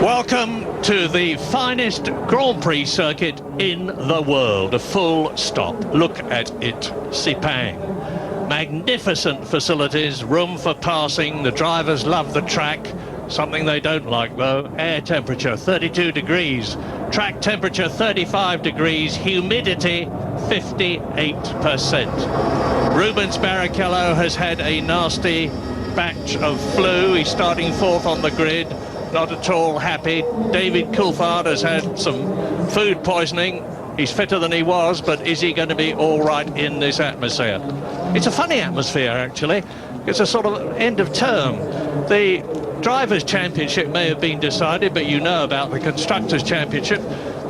Welcome to the finest Grand Prix circuit in the world. A full stop. Look at it. Sepang. Magnificent facilities, room for passing. The drivers love the track. Something they don't like though, air temperature 32 degrees. Track temperature 35 degrees. Humidity 58%. Rubens Barrichello has had a nasty batch of flu. He's starting fourth on the grid. Not at all happy. David Coulthard has had some food poisoning. He's fitter than he was, but is he going to be all right in this atmosphere? It's a funny atmosphere, actually. It's a sort of end of term. The Drivers' Championship may have been decided, but you know about the Constructors' Championship.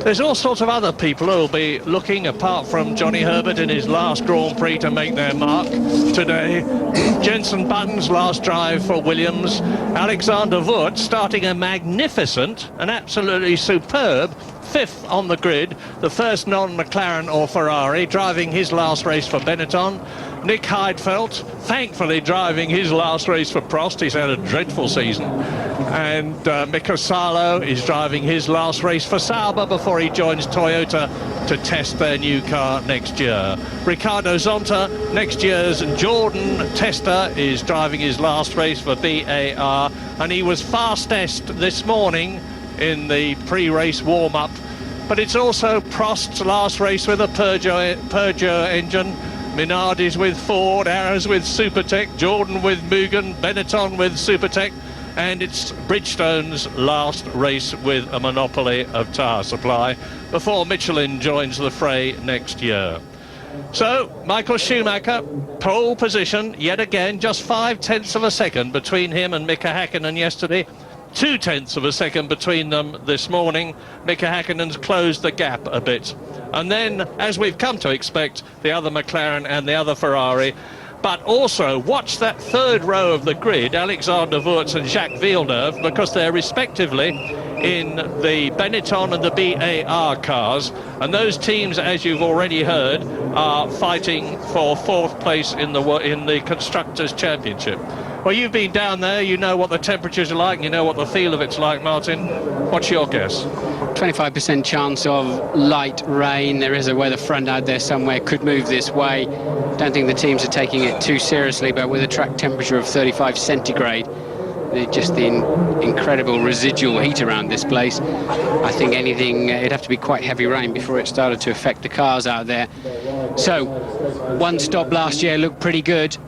There's all sorts of other people who will be looking, apart from Johnny Herbert in his last Grand Prix, to make their mark today. Jenson Button's last drive for Williams. Alexander Wurz starting a magnificent and absolutely superb fifth on the grid, the first non-McLaren or Ferrari, driving his last race for Benetton. Nick Heidfeld, thankfully driving his last race for Prost. He's had a dreadful season. And Mika Salo is driving his last race for Sauber before he joins Toyota to test their new car next year. Ricardo Zonta, next year's Jordan tester, is driving his last race for BAR, and he was fastest this morning in the pre-race warm-up. But it's also Prost's last race with a Peugeot engine. Minardi's with Ford, Arrows with Supertech, Jordan with Mugen, Benetton with Supertech, and it's Bridgestone's last race with a monopoly of tyre supply before Michelin joins the fray next year. So, Michael Schumacher, pole position, yet again, just 0.5 of a second between him and Mika Häkkinen yesterday. 0.2 of a second between them this morning. Mika Häkkinen's closed the gap a bit. And then, as we've come to expect, the other McLaren and the other Ferrari. But also, watch that third row of the grid, Alexander Wurz and Jacques Villeneuve, because they're respectively in the Benetton and the BAR cars. And those teams, as you've already heard, are fighting for fourth place in the Constructors' Championship. Well, you've been down there, you know what the temperatures are like, you know what the feel of it's like, Martin. What's your guess? 25% chance of light rain. There is a weather front out there somewhere, could move this way. Don't think the teams are taking it too seriously, but with a track temperature of 35 centigrade, just the incredible residual heat around this place, I think it'd have to be quite heavy rain before it started to affect the cars out there. So, one stop last year looked pretty good.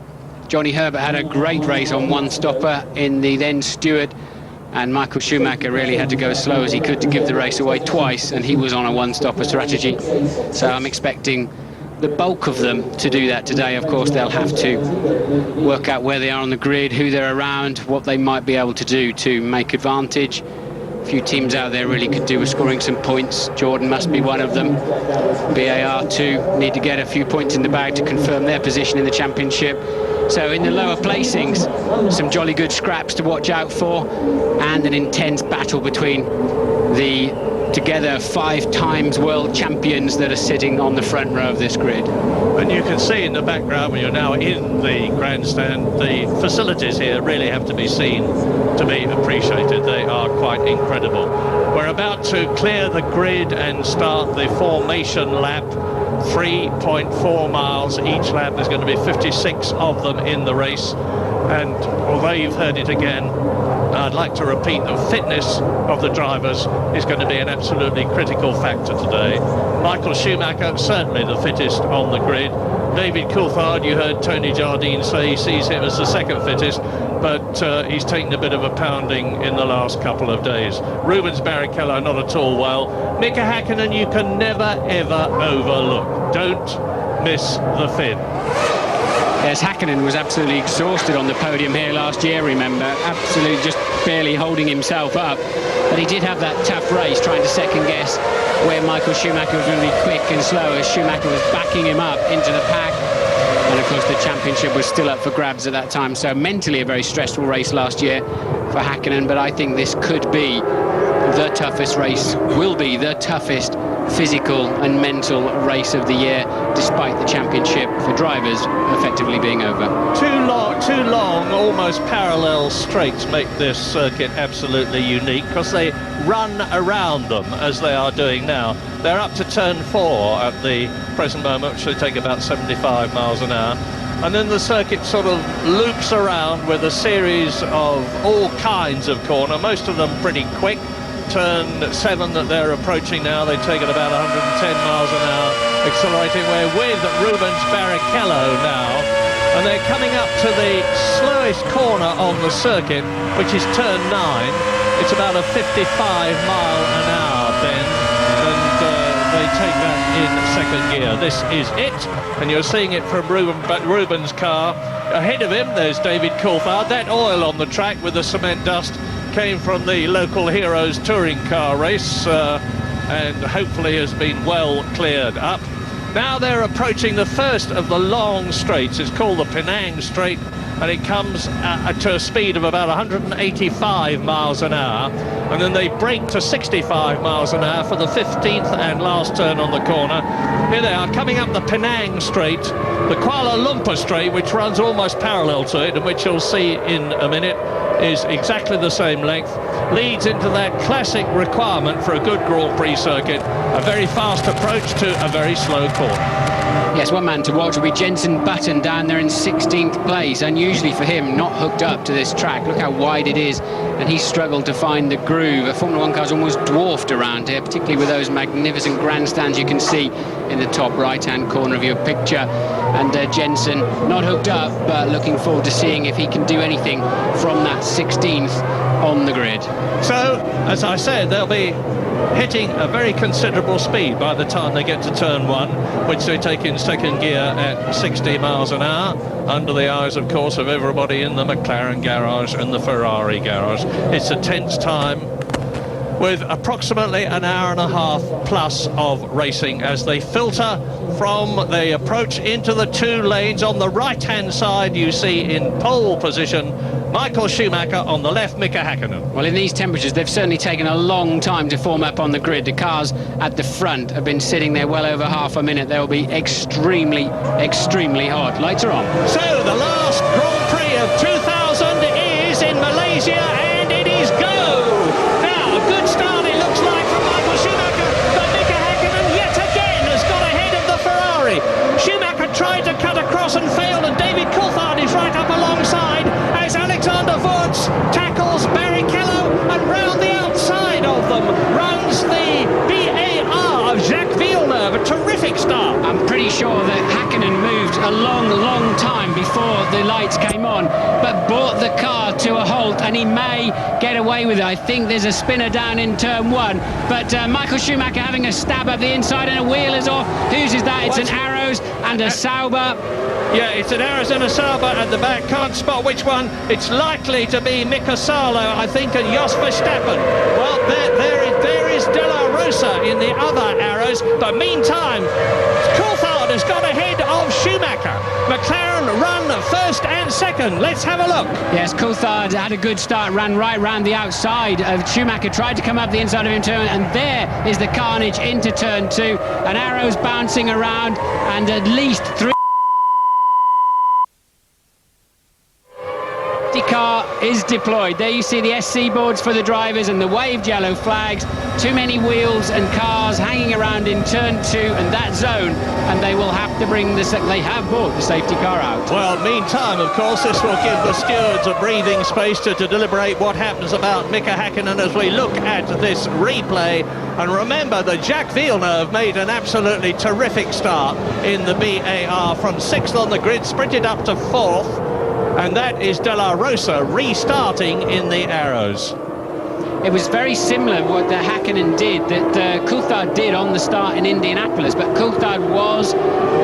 Johnny Herbert had a great race on one stopper in the then Stewart, and Michael Schumacher really had to go as slow as he could to give the race away twice, and he was on a one-stopper strategy. So I'm expecting the bulk of them to do that today. Of course, they'll have to work out where they are on the grid, who they're around, what they might be able to do to make advantage. A few teams out there really could do with scoring some points. Jordan must be one of them. BAR too need to get a few points in the bag to confirm their position in the championship. So in the lower placings, some jolly good scraps to watch out for, and an intense battle between the together 5 times world champions that are sitting on the front row of this grid. And you can see in the background, when you're now in the grandstand, the facilities here really have to be seen to be appreciated. They are quite incredible. We're about to clear the grid and start the formation lap. 3.4 miles each lap. There's going to be 56 of them in the race, and although you've heard it again, I'd like to repeat the fitness of the drivers is going to be an absolutely critical factor today. Michael Schumacher, certainly the fittest on the grid. David Coulthard, you heard Tony Jardine say he sees him as the second fittest, but he's taken a bit of a pounding in the last couple of days. Rubens Barrichello not at all well. Mika Häkkinen you can never ever overlook. Don't miss the fin. Yes, Häkkinen was absolutely exhausted on the podium here last year, remember, absolutely just barely holding himself up. But he did have that tough race trying to second guess where Michael Schumacher was going to be quick and slow, as Schumacher was backing him up into the pack. And of course the championship was still up for grabs at that time, so mentally a very stressful race last year for Häkkinen, but I think this could be the toughest race, will be the toughest physical and mental race of the year, despite the championship for drivers effectively being over. Two long, almost parallel straights make this circuit absolutely unique because they run around them as they are doing now. They're up to turn 4 at the present moment, which should take about 75 miles an hour. And then the circuit sort of loops around with a series of all kinds of corner, most of them pretty quick. Turn 7 that they're approaching now, they take it about 110 miles an hour, accelerating. We're with Rubens Barrichello now, and they're coming up to the slowest corner on the circuit, which is turn 9. It's about a 55-mile-an-hour bend, and they take that in second gear. This is it, and you're seeing it from Rubens' car. Ahead of him, there's David Coulthard. That oil on the track with the cement dust came from the local Heroes touring car race, and hopefully has been well cleared up. Now they're approaching the first of the long straights. It's called the Penang Straight, and it comes to a speed of about 185 miles an hour, and then they brake to 65 miles an hour for the 15th and last turn on the corner. Here they are coming up the Penang Straight, the Kuala Lumpur Straight, which runs almost parallel to it, and which you'll see in a minute is exactly the same length, leads into that classic requirement for a good Grand Prix circuit, a very fast approach to a very slow corner. Yes, one man to watch will be Jenson Button down there in 16th place. Unusually for him, not hooked up to this track. Look how wide it is, and he struggled to find the groove. A Formula 1 car's almost dwarfed around here, particularly with those magnificent grandstands you can see in the top right-hand corner of your picture. And Jenson not hooked up, but looking forward to seeing if he can do anything from that 16th on the grid. So, as I said, they'll be hitting a very considerable speed by the time they get to turn 1, which they take in second gear at 60 miles an hour, under the eyes, of course, of everybody in the McLaren garage and the Ferrari garage. It's a tense time, with approximately an hour and a half plus of racing as they filter from the approach into the 2 lanes. On the right-hand side, you see in pole position Michael Schumacher, on the left Mika Häkkinen. Well, in these temperatures, they've certainly taken a long time to form up on the grid. The cars at the front have been sitting there well over half a minute. They'll be extremely, extremely hot. Lights are on. So the last Grand Prix of 2000 is in Malaysia, and it is go! Now, a good start it looks like from Michael Schumacher, but Mika Häkkinen yet again has got ahead of the Ferrari. Schumacher tried to cut across and failed, and David Coulthard is right up alongside as Alexander Wurz tackles Barrichello, and round the outside of them runs the BAR of Jacques Villeneuve. A terrific start. I'm pretty sure that Häkkinen moved a long time before the lights came on, but brought the car to a halt, and he may get away with it. I think there's a spinner down in turn 1, but Michael Schumacher having a stab at the inside, and a wheel is off. Whose is that? It's an Arrows and a Sauber. Yeah, it's an Arrows and a Sauber at the back. Can't spot which one. It's likely to be Mika Salo, I think, and Jos Verstappen. Well, there is De La Rosa in the other Arrows, but meantime, Coulthard has got ahead of Schumacher. McLaren run first and second. Let's have a look. Yes, Coulthard had a good start, ran right round the outside of Schumacher, tried to come up the inside of him, and there is the carnage into turn 2. An Arrows bouncing around, and at least 3. Car is deployed. There you see the SC boards for the drivers and the waved yellow flags. Too many wheels and cars hanging around in turn 2 and that zone, and they will have to bring they have brought the safety car out. Well, meantime, of course, this will give the stewards a breathing space to deliberate what happens about Mika Häkkinen as we look at this replay. And remember that Jacques Villeneuve made an absolutely terrific start in the BAR from 6th on the grid, sprinted up to 4th. And that is De La Rosa restarting in the Arrows. It was very similar what the Häkkinen did, that Coulthard did on the start in Indianapolis, but Coulthard was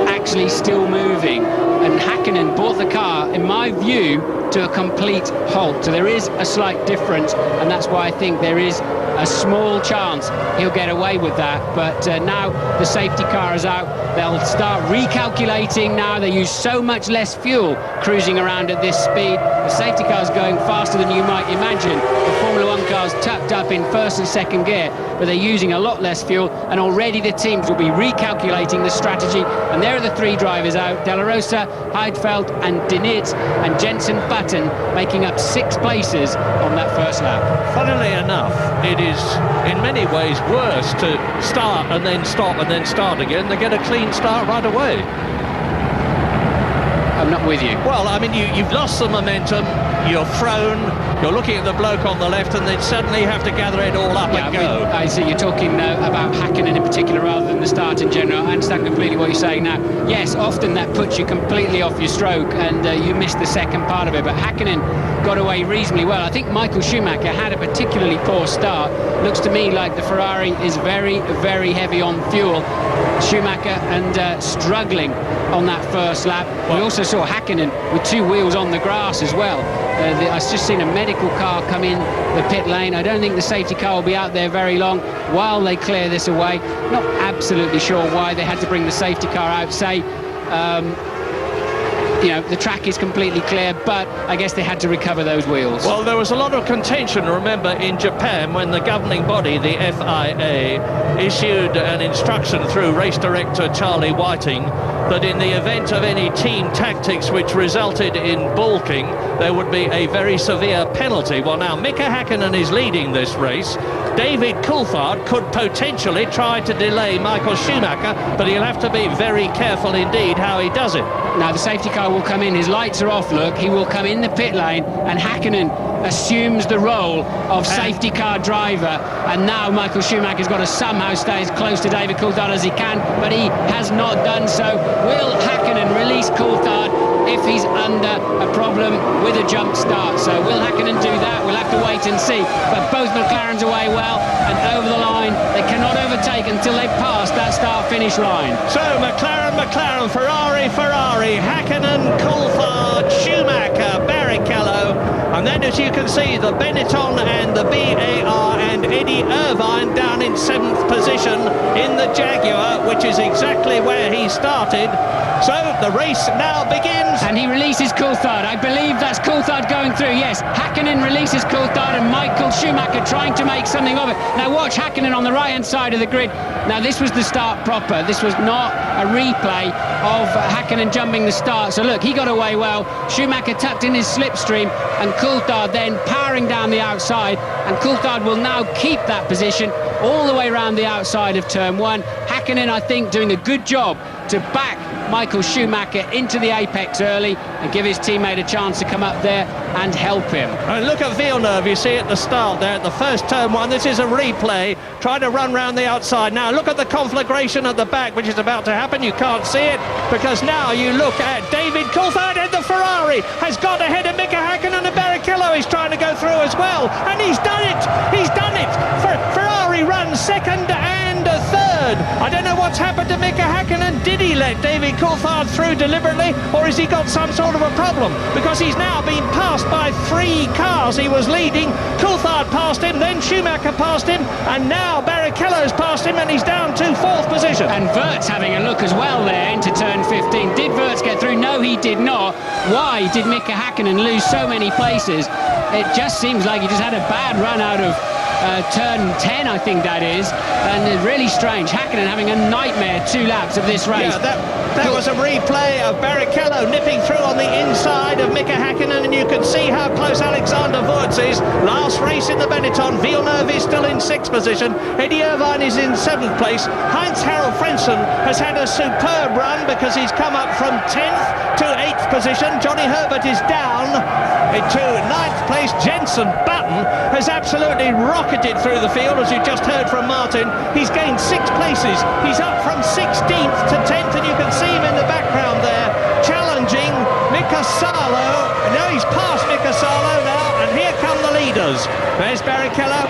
actually still moving, and Häkkinen brought the car, in my view, to a complete halt. So there is a slight difference, and that's why I think there is a small chance he'll get away with that. But now the safety car is out, they'll start recalculating now. They use so much less fuel cruising around at this speed. The safety car's going faster than you might imagine. The Formula One car's tucked up in first and second gear, but they're using a lot less fuel, and already the teams will be recalculating the strategy. And there are the three drivers out: De La Rosa, Heidfeld and Dinit, and Jensen Button making up 6 places on that first lap. Funnily enough, it is in many ways worse to start and then stop and then start again. They get a clean start right away. I'm not with you. Well, I mean, you've lost the momentum, you're thrown, you're looking at the bloke on the left, and then suddenly you have to gather it all up and go. I see you're talking about Hakkinen in particular rather than the start in general. I understand completely what you're saying now. Yes, often that puts you completely off your stroke and you miss the second part of it, but Hakkinen got away reasonably well. I think Michael Schumacher had a particularly poor start. Looks to me like the Ferrari is very, very heavy on fuel. Schumacher and struggling on that first lap. We also saw Hakkinen with 2 wheels on the grass as well. I've just seen a medical car come in the pit lane. I don't think the safety car will be out there very long while they clear this away. Not absolutely sure why they had to bring the safety car out. Say, you know, the track is completely clear, but I guess they had to recover those wheels. Well, there was a lot of contention, remember, in Japan when the governing body, the FIA, issued an instruction through race director Charlie Whiting that in the event of any team tactics which resulted in balking, there would be a very severe penalty. Well, now Mika Hakkinen is leading this race. David Coulthard could potentially try to delay Michael Schumacher, but he'll have to be very careful indeed how he does it. Now the safety car will come in, his lights are off, look, he will come in the pit lane, and Hakkinen assumes the role of safety car driver, and now Michael Schumacher's got to somehow stay as close to David Coulthard as he can, but he has not done so. Will Hakkinen release Coulthard if he's under a problem with a jump start? So will Hakkinen do that? We'll have to wait and see. But both McLarens away well and over the line. They cannot overtake until they pass that start-finish line. So McLaren, Ferrari, Hakkinen, Coulthard, Schumacher, Barrichello, and then as you can see the Benetton and the BAR and Eddie Irvine down in 7th position in the Jaguar, which is exactly where he started. So the race now begins. And he releases Coulthard. I believe that's Coulthard going through. Yes, Hakkinen releases Coulthard and Michael Schumacher trying to make something of it. Now watch Hakkinen on the right-hand side of the grid. Now this was the start proper. This was not a replay of Hakkinen jumping the start. So look, he got away well. Schumacher tucked in his slipstream and Coulthard then powering down the outside. And Coulthard will now keep that position all the way around the outside of turn 1. Hakkinen, I think, doing a good job to back Michael Schumacher into the apex early and give his teammate a chance to come up there and help him. And look at Villeneuve, you see at the start there, at the first turn 1, this is a replay, trying to run round the outside. Now look at the conflagration at the back, which is about to happen. You can't see it, because now you look at David Coulthard, and the Ferrari has got ahead of Mika Hakkinen, and Barrichello is trying to go through as well, and he's done it! He's done it! Ferrari runs second and third. I don't know what's happened to Mika Hakkinen. Did he let David Coulthard through deliberately, or has he got some sort of a problem? Because he's now been passed by 3 cars. He was leading, Coulthard passed him, then Schumacher passed him, and now Barrichello's passed him, and he's down to 4th position. And Wirtz having a look as well there into turn 15. Did Wirtz get through? No, he did not. Why did Mika Hakkinen lose so many places? It just seems like he just had a bad run out of turn 10, I think that is, and really strange. Hakkinen having a nightmare 2 laps of this race. Yeah, that was a replay of Barrichello nipping through on the inside of Mika Hakkinen, and you can see how close Alexander Wurz is. Last race in the Benetton. Villeneuve is still in 6th position. Eddie Irvine is in 7th place. Heinz-Harald Frentzen has had a superb run because he's come up from 10th to 8th position. Johnny Herbert is down to 9th place. Jensen Button has absolutely rocketed through the field, as you just heard from Martin. He's gained 6 places. He's up from 16th to 10th, and you can see him in the background there, challenging Mika Salo. Now he's past Mika Salo now, and here come the leaders. leaders. There's Barrichello,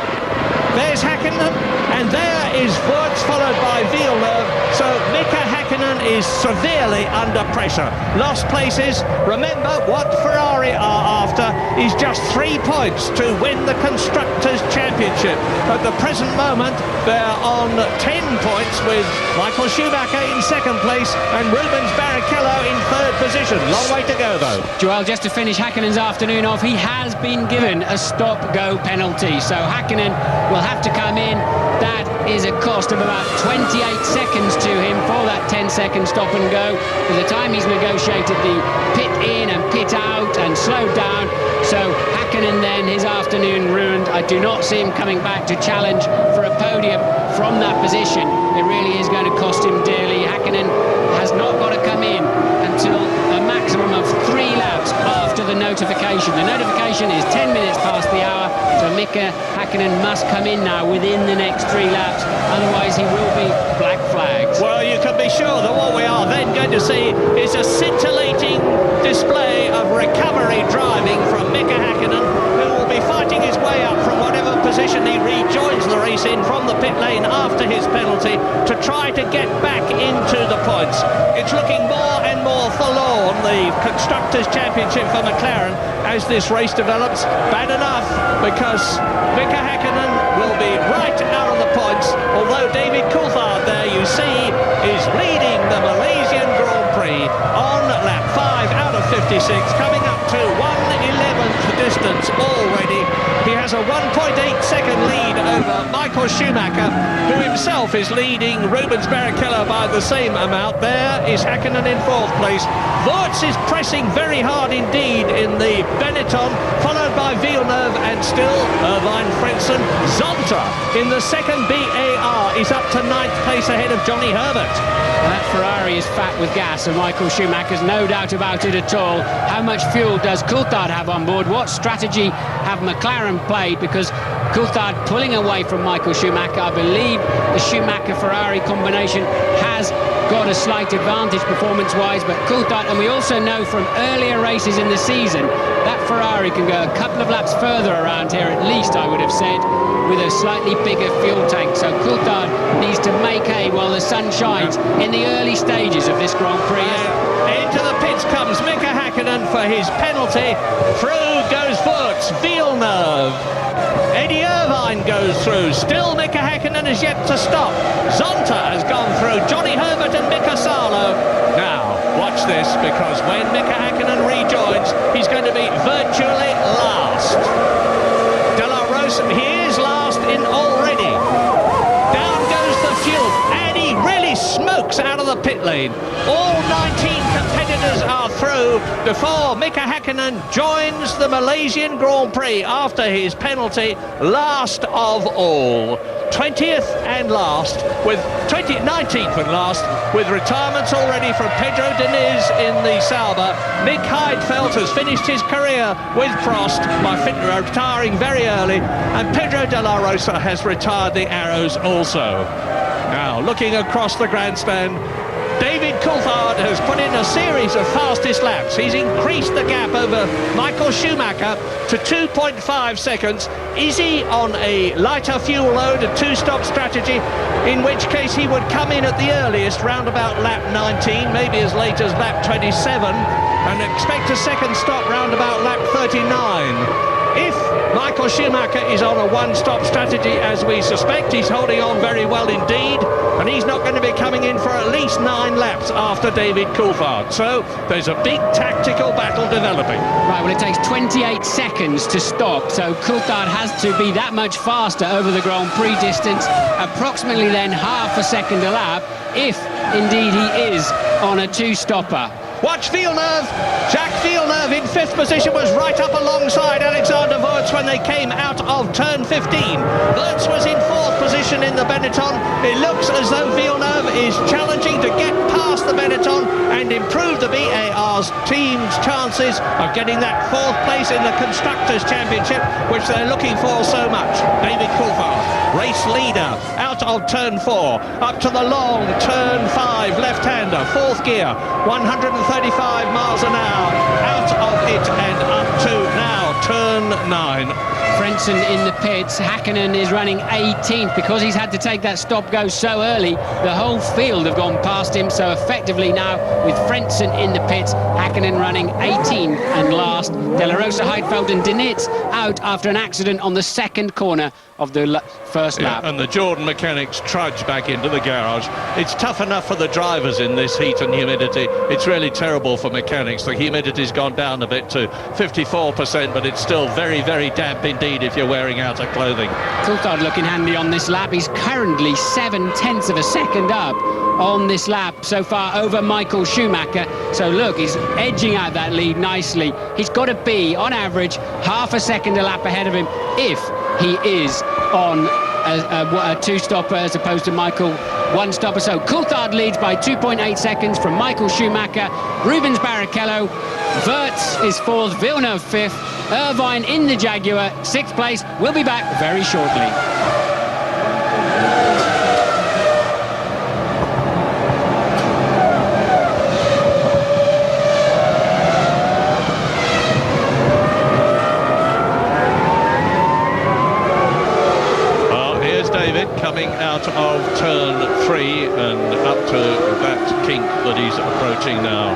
there's Häkkinen, and there is Wurz, followed by Villeneuve. So Mika Häkkinen is severely under pressure. Lost places. Remember, what Ferrari are after is just 3 points to win the Constructors' Championship. At the present moment, they're on 10 points with Michael Schumacher in second place and Rubens Barrichello in third position. Long way to go, though. Joel, just to finish Häkkinen's afternoon off, he has been given a stop-go penalty. So Häkkinen will have to come in. That is a cost of about 28 seconds to him for that 10-second stop and go. By the time he's negotiated the pit in and pit out and slowed down, so Häkkinen then, his afternoon ruined. I do not see him coming back to challenge for a podium from that position. It really is going to cost him dearly. Häkkinen has not got to come in until a maximum of 3 laps after the notification. The notification is 10 minutes past the hour, so Mika Häkkinen must come in now within the next 3 laps, otherwise he will be black flagged. Well, you can be sure that what we are then going to see is a scintillating display of recovery driving from Mika Häkkinen, who will be fighting his way up from whatever position he rejoins the race in from the pit lane after his penalty to try to get back into the points. It's looking more and more forlorn, the Constructors' Championship for McLaren, as this race develops. Bad enough because Mika Häkkinen will be right out of the points, although David Coulthard there, you see, is leading the Malaysian Grand Prix on lap 5 out of 56, coming up to 1/11th distance already. He has a 1.8 second lead over Michael Schumacher, who himself is leading Rubens Barrichello by the same amount. There is Häkkinen in 4th place. Wurz is pressing very hard indeed in the Benetton, followed by Villeneuve and still Irvine Frentzen. Zonta in the second BAR is up to 9th place ahead of Johnny Herbert. That Ferrari is fat with gas, and Michael Schumacher's no doubt about it at all. How much fuel does Coulthard have on board? What strategy have McLaren played? Because Coulthard pulling away from Michael Schumacher, I believe the Schumacher-Ferrari combination has got a slight advantage performance-wise, but Coulthard, and we also know from earlier races in the season, that Ferrari can go a couple of laps further around here, at least I would have said, with a slightly bigger fuel tank. So Coulthard needs to make hay while the sun shines in the early stages of this Grand Prix. Into the pits comes Mika Häkkinen for his penalty. Through goes Wurz, Villeneuve. Eddie Irvine goes through. Still Mika Häkkinen is yet to stop. Zonta has gone through. Johnny Herbert and Mika Salo. Now, watch this, because when Mika Häkkinen rejoins, he's going to be virtually last. De La Rosa, he is last in already. Down goes the fuel, and he really smokes out of the pit lane. All 19 competitors are through before Mika Häkkinen joins the Malaysian Grand Prix after his penalty, last of all. 20th and last, with 19th and last, with retirements already from Pedro Diniz in the Sauber. Mick Heidfeld has finished his career with Prost by retiring very early, and Pedro de la Rosa has retired the Arrows also. Now, looking across the grandstand, David Coulthard has put in a series of fastest laps. He's increased the gap over Michael Schumacher to 2.5 seconds. Is he on a lighter fuel load, a two-stop strategy, in which case he would come in at the earliest, round about lap 19, maybe as late as lap 27, and expect a second stop round about lap 39. If Michael Schumacher is on a one-stop strategy, as we suspect, he's holding on very well indeed, and he's not going to be coming in for at least 9 laps after David Coulthard. So there's a big tactical battle developing. Right, well, it takes 28 seconds to stop, so Coulthard has to be that much faster over the Grand Prix distance, approximately then half a second a lap, if indeed he is on a two-stopper. Watch Villeneuve. Jacques Villeneuve in 5th position was right up alongside Alexander Wurz when they came out of turn 15. Wurz was in 4th position in the Benetton. It looks as though Villeneuve is challenging to get past the Benetton and improve the BAR's team's chances of getting that 4th place in the Constructors' Championship, which they're looking for so much. David Coulthard, race leader, out of turn 4, up to the long turn 5 left-hander, 4th gear, 135 miles an hour, out of it and up to now turn 9. Frentzen in the pits. Hakkinen is running 18th because he's had to take that stop-go so early. The whole field have gone past him, so effectively now with Frentzen in the pits, Hakkinen running 18th and last. De La Rosa, Heidfeld and Dinitz out after an accident on the second corner of the first lap. And the Jordan mechanics trudge back into the garage. It's tough enough for the drivers in this heat and humidity. It's really terrible for mechanics. The humidity's gone down a bit to 54%, but it's still very, very damp indeed if you're wearing outer clothing. Coulthard looking handy on this lap. He's currently 0.7 of a second up on this lap so far over Michael Schumacher. So look, he's edging out that lead nicely. He's got to be, on average, half a second a lap ahead of him if he is on a two-stopper as opposed to Michael one-stopper. So Coulthard leads by 2.8 seconds from Michael Schumacher. Rubens Barrichello, Wirtz is fourth, Villeneuve fifth, Irvine in the Jaguar, sixth place. We'll be back very shortly. Coming out of turn 3 and up to that kink that he's approaching now.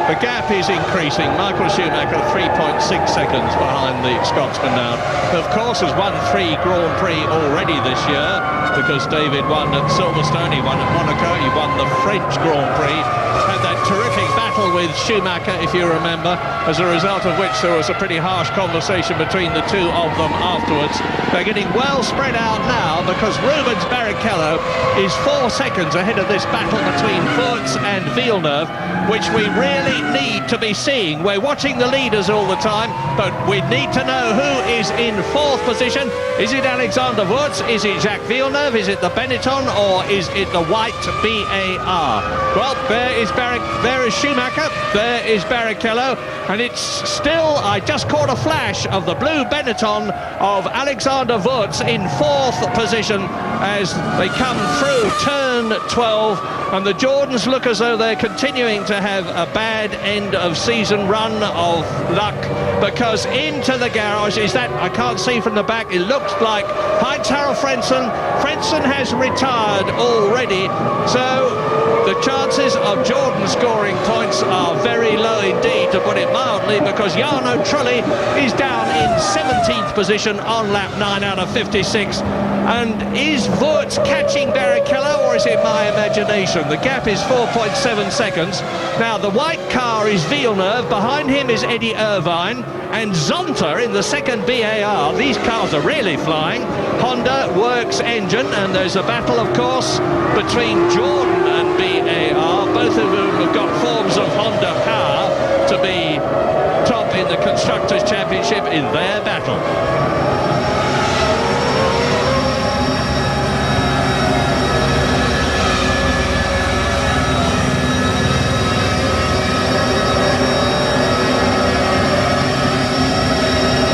The gap is increasing. Michael Schumacher 3.6 seconds behind the Scotsman now. Of course, has won 3 Grand Prix already this year because David won at Silverstone, he won at Monaco, he won the French Grand Prix. Had that terrific battle with Schumacher, if you remember, as a result of which there was a pretty harsh conversation between the two of them afterwards. They're getting well spread out now because Rubens Barrichello is 4 seconds ahead of this battle between Wirtz and Villeneuve, which we really need to be seeing. We're watching the leaders all the time, but we need to know who is in 4th position. Is it Alexander Wirtz? Is it Jacques Villeneuve? Is it the Benetton? Or is it the white BAR? Well, there is Schumacher, there is Barrichello, and it's still, I just caught a flash of the blue Benetton of Alexander Wirtz in 4th position as they come through turn 12, and the Jordans look as though they're continuing to have a bad end of season run of luck, because into the garage is that, I can't see from the back, it looks like Heinz-Harald Frentzen. Frentzen has retired already, so the chances of Jordan scoring points are very low indeed, to put it mildly, because Jarno Trulli is down in 17th position on lap 9 out of 56. And is Wirtz catching Barrichello, or is it my imagination? The gap is 4.7 seconds. Now, the white car is Villeneuve, behind him is Eddie Irvine, and Zonta in the second BAR. These cars are really flying. Honda Works engine, and there's a battle, of course, between Jordan and BAR, both of whom have got forms of Honda power to be top in the Constructors' Championship in their battle.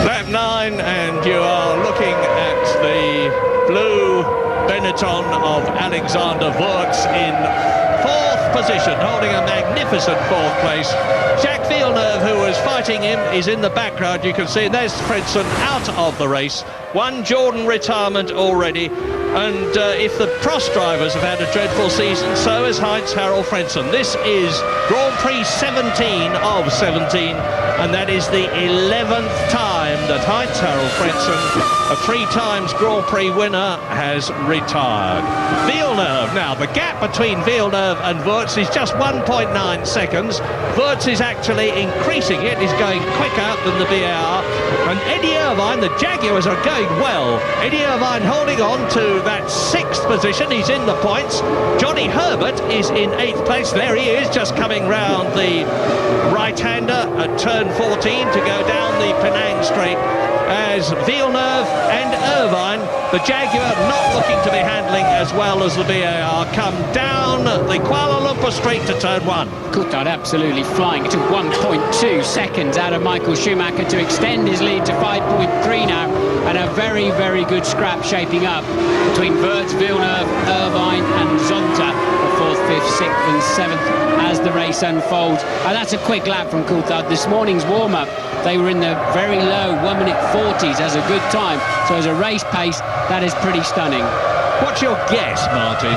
Lap 9, and you are looking at the blue Benetton of Alexander Wirtz in 4th position, holding a magnificent 4th place. Jacques Villeneuve, who was fighting him, is in the background. You can see there's Frentzen out of the race. 1 Jordan retirement already. And if the Prost drivers have had a dreadful season, so has Heinz-Harald Frentzen. This is Grand Prix 17 of 17, and that is the 11th time that Heinz-Harald Frentzen, a 3 times Grand Prix winner, has retired. Villeneuve, now the gap between Villeneuve and Wirtz is just 1.9 seconds. Wirtz is actually increasing it, he's going quicker than the BAR. And Eddie Irvine, the Jaguars are going well. Eddie Irvine holding on to that 6th position, he's in the points. Johnny Herbert is in 8th place, there he is, just coming round the right-hander at turn 14 to go down the Penang Straight, as Villeneuve and Irvine, the Jaguar not looking to be handling as well as the BAR, come down the Kuala Lumpur Straight to turn 1. Coulthard absolutely flying. It took 1.2 seconds out of Michael Schumacher to extend his lead to 5.3 now, and a very, very good scrap shaping up between Wirtz, Villeneuve, Irvine and Zonta for 4th 5th, 6th and 7th as the race unfolds. That's a quick lap from Coulthard. This morning's warm-up, they were in the very low 1:40s as a good time. So as a race pace, that is pretty stunning. What's your guess, Martin?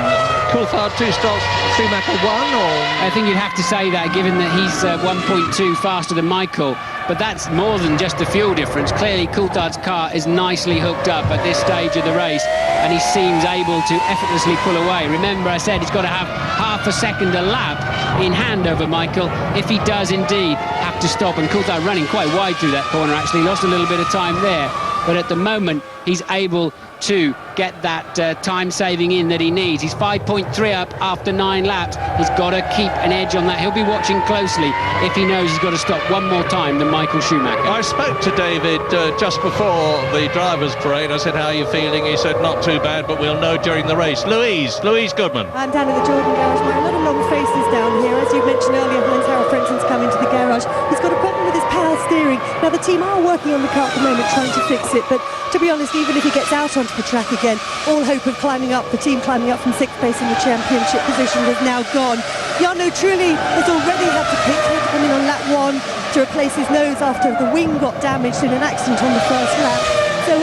Coulthard 2 stops, Schumacher 1, or...? I think you'd have to say that, given that he's 1.2 faster than Michael. But that's more than just the fuel difference. Clearly, Coulthard's car is nicely hooked up at this stage of the race, and he seems able to effortlessly pull away. Remember, I said he's got to have half a second a lap in hand over Michael if he does indeed have to stop. And Coulthard running quite wide through that corner, actually. Lost a little bit of time there. But at the moment, he's able to get that time saving in that he needs. He's 5.3 up after 9 laps. He's got to keep an edge on that. He'll be watching closely if he knows he's got to stop one more time than Michael Schumacher. I spoke to David just before the drivers' parade. I said, how are you feeling? He said, not too bad, but we'll know during the race. Louise Goodman. I'm down at the Jordan garage. A lot of long faces down here. As you mentioned earlier, Heinz-Harald Frenton's come into the garage. He's got a problem with his power steering. Now, the team are working on the car at the moment, trying to fix it, but to be honest, even if he gets out onto the track again, all hope of climbing up, the team climbing up from 6th place in the championship position is now gone. Jarno Trulli has already had to pit. He had to come in on lap 1 to replace his nose after the wing got damaged in an accident on the first lap. So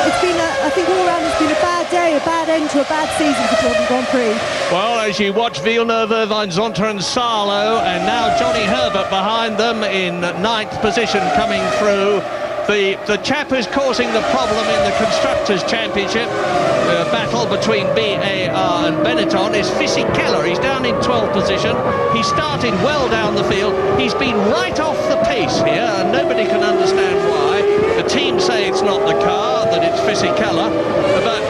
it's been, I think all around, it's been a bad day, a bad end to a bad season for Jordan Grand Prix. Well, As you watch Villeneuve, Irvine, Zonta and Sarlo, and now Johnny Herbert behind them in 9th position coming through. The chap who's causing the problem in the Constructors' Championship battle between BAR and Benetton is Fisichella. He's down in 12th position. He started well down the field. He's been right off the pace here, and nobody can understand why. The team say it's not the car, that it's Fisichella, but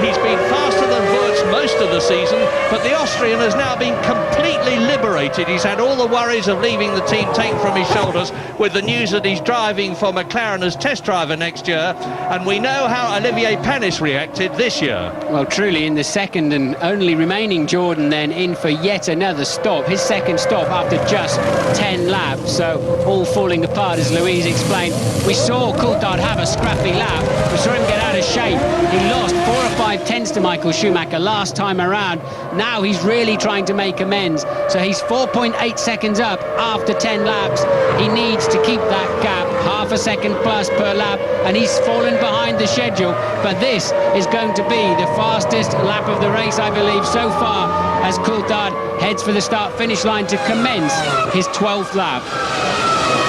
he's been faster than Wurz most of the season, but the Austrian has now been completely liberated. He's had all the worries of leaving the team taken from his shoulders with the news that he's driving for McLaren as test driver next year, and we know how Olivier Panis reacted this year. Well, truly, in the second and only remaining Jordan then in for yet another stop, his second stop after just 10 laps, so all falling apart as Louise explained. We saw Coulthard have a scrappy lap, we saw him get out of shape. He lost 4 or 5 tenths to Michael Schumacher last time around. Now he's really trying to make amends, so he's 4.8 seconds up after 10 laps. He needs to keep that gap, half a second plus per lap, and he's fallen behind the schedule, but this is going to be the fastest lap of the race, I believe, so far, as Coulthard heads for the start-finish line to commence his 12th lap.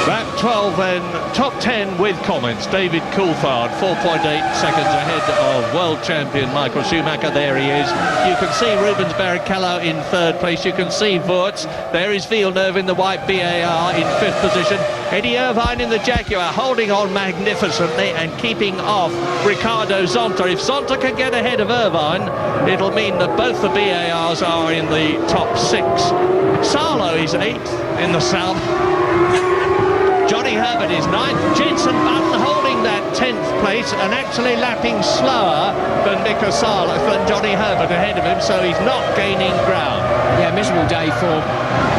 Lap 12 then, top 10 with comments. David Coulthard, 4.8 seconds ahead of world champion Michael Schumacher. There he is. You can see Rubens Barrichello in 3rd place. You can see Wurz. There is Villeneuve in the white BAR in 5th position. Eddie Irvine in the Jaguar holding on magnificently and keeping off Ricardo Zonta. If Zonta can get ahead of Irvine, it'll mean that both the BARs are in the top 6. Sarlo is 8th in the south. Johnny Herbert is 9th. Jenson Button holding that 10th place and actually lapping slower than Mika Sarlo, than Johnny Herbert ahead of him, so he's not gaining ground. Yeah, miserable day for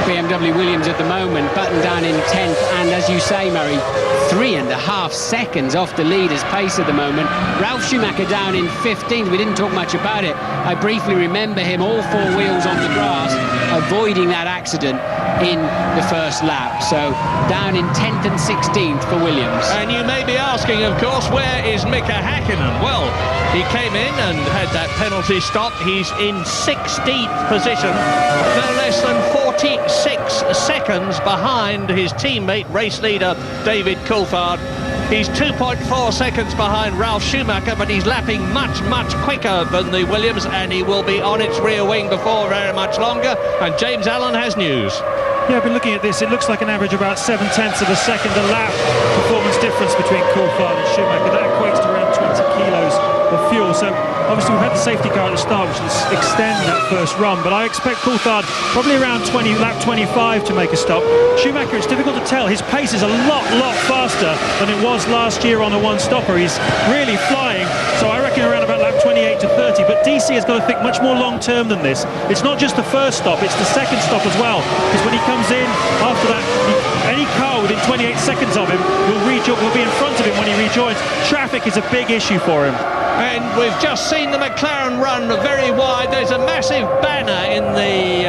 BMW Williams at the moment. Button down in 10th, and as you say, Murray, 3.5 seconds off the leader's pace at the moment. Ralf Schumacher down in 15th. We didn't talk much about it. I briefly remember him all 4 wheels on the grass, avoiding that accident in the first lap. So down in 10th and 16th for Williams. And you may be asking, of course, where is Mika Häkkinen? Well, he came in and had that penalty stop. He's in 16th position, no less than 46 seconds behind his teammate, race leader David Coulthard. He's 2.4 seconds behind Ralf Schumacher, but he's lapping much, much quicker than the Williams, and he will be on its rear wing before very much longer. And James Allen has news. Yeah, I've been looking at this. It looks like an average about 7/10 of a second a lap performance difference between Coulthard and Schumacher. That equates to around 20 kilos of fuel. So obviously we've had the safety car at the start, which will extend that first run, but I expect Coulthard probably around lap 25 to make a stop. Schumacher, it's difficult to tell. His pace is a lot faster than it was last year on the one-stopper. He's really flying, so I reckon around about lap 28 to 30, but DC has got to think much more long-term than this. It's not just the first stop, it's the second stop as well, because when he comes in after that, any car well within 28 seconds of him, will be in front of him when he rejoins. Traffic is a big issue for him. And we've just seen the McLaren run very wide. There's a massive banner in the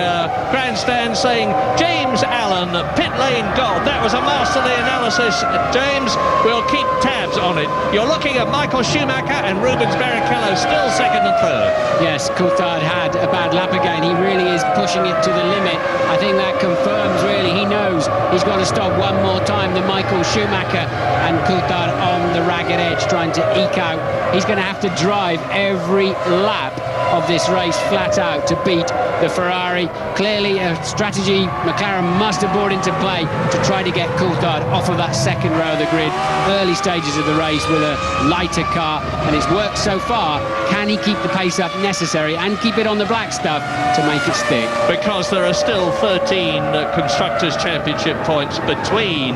grandstand saying James Allen, pit lane God. That was a masterly analysis, James. We'll keep tabs on it. You're looking at Michael Schumacher and Rubens Barrichello still second and third. Yes, Coulthard had a bad lap again. He really is pushing it to the limit. I think that confirms really he knows he's got to stop one more time than Michael Schumacher, and Coulthard on the ragged edge trying to eke out. He's going to have to drive every lap of this race flat out to beat the Ferrari. Clearly a strategy McLaren must have brought into play to try to get Coulthard off of that second row of the grid. Early stages of the race with a lighter car, and it's worked so far. Can he keep the pace up necessary and keep it on the black stuff to make it stick? Because there are still 13 Constructors' Championship points between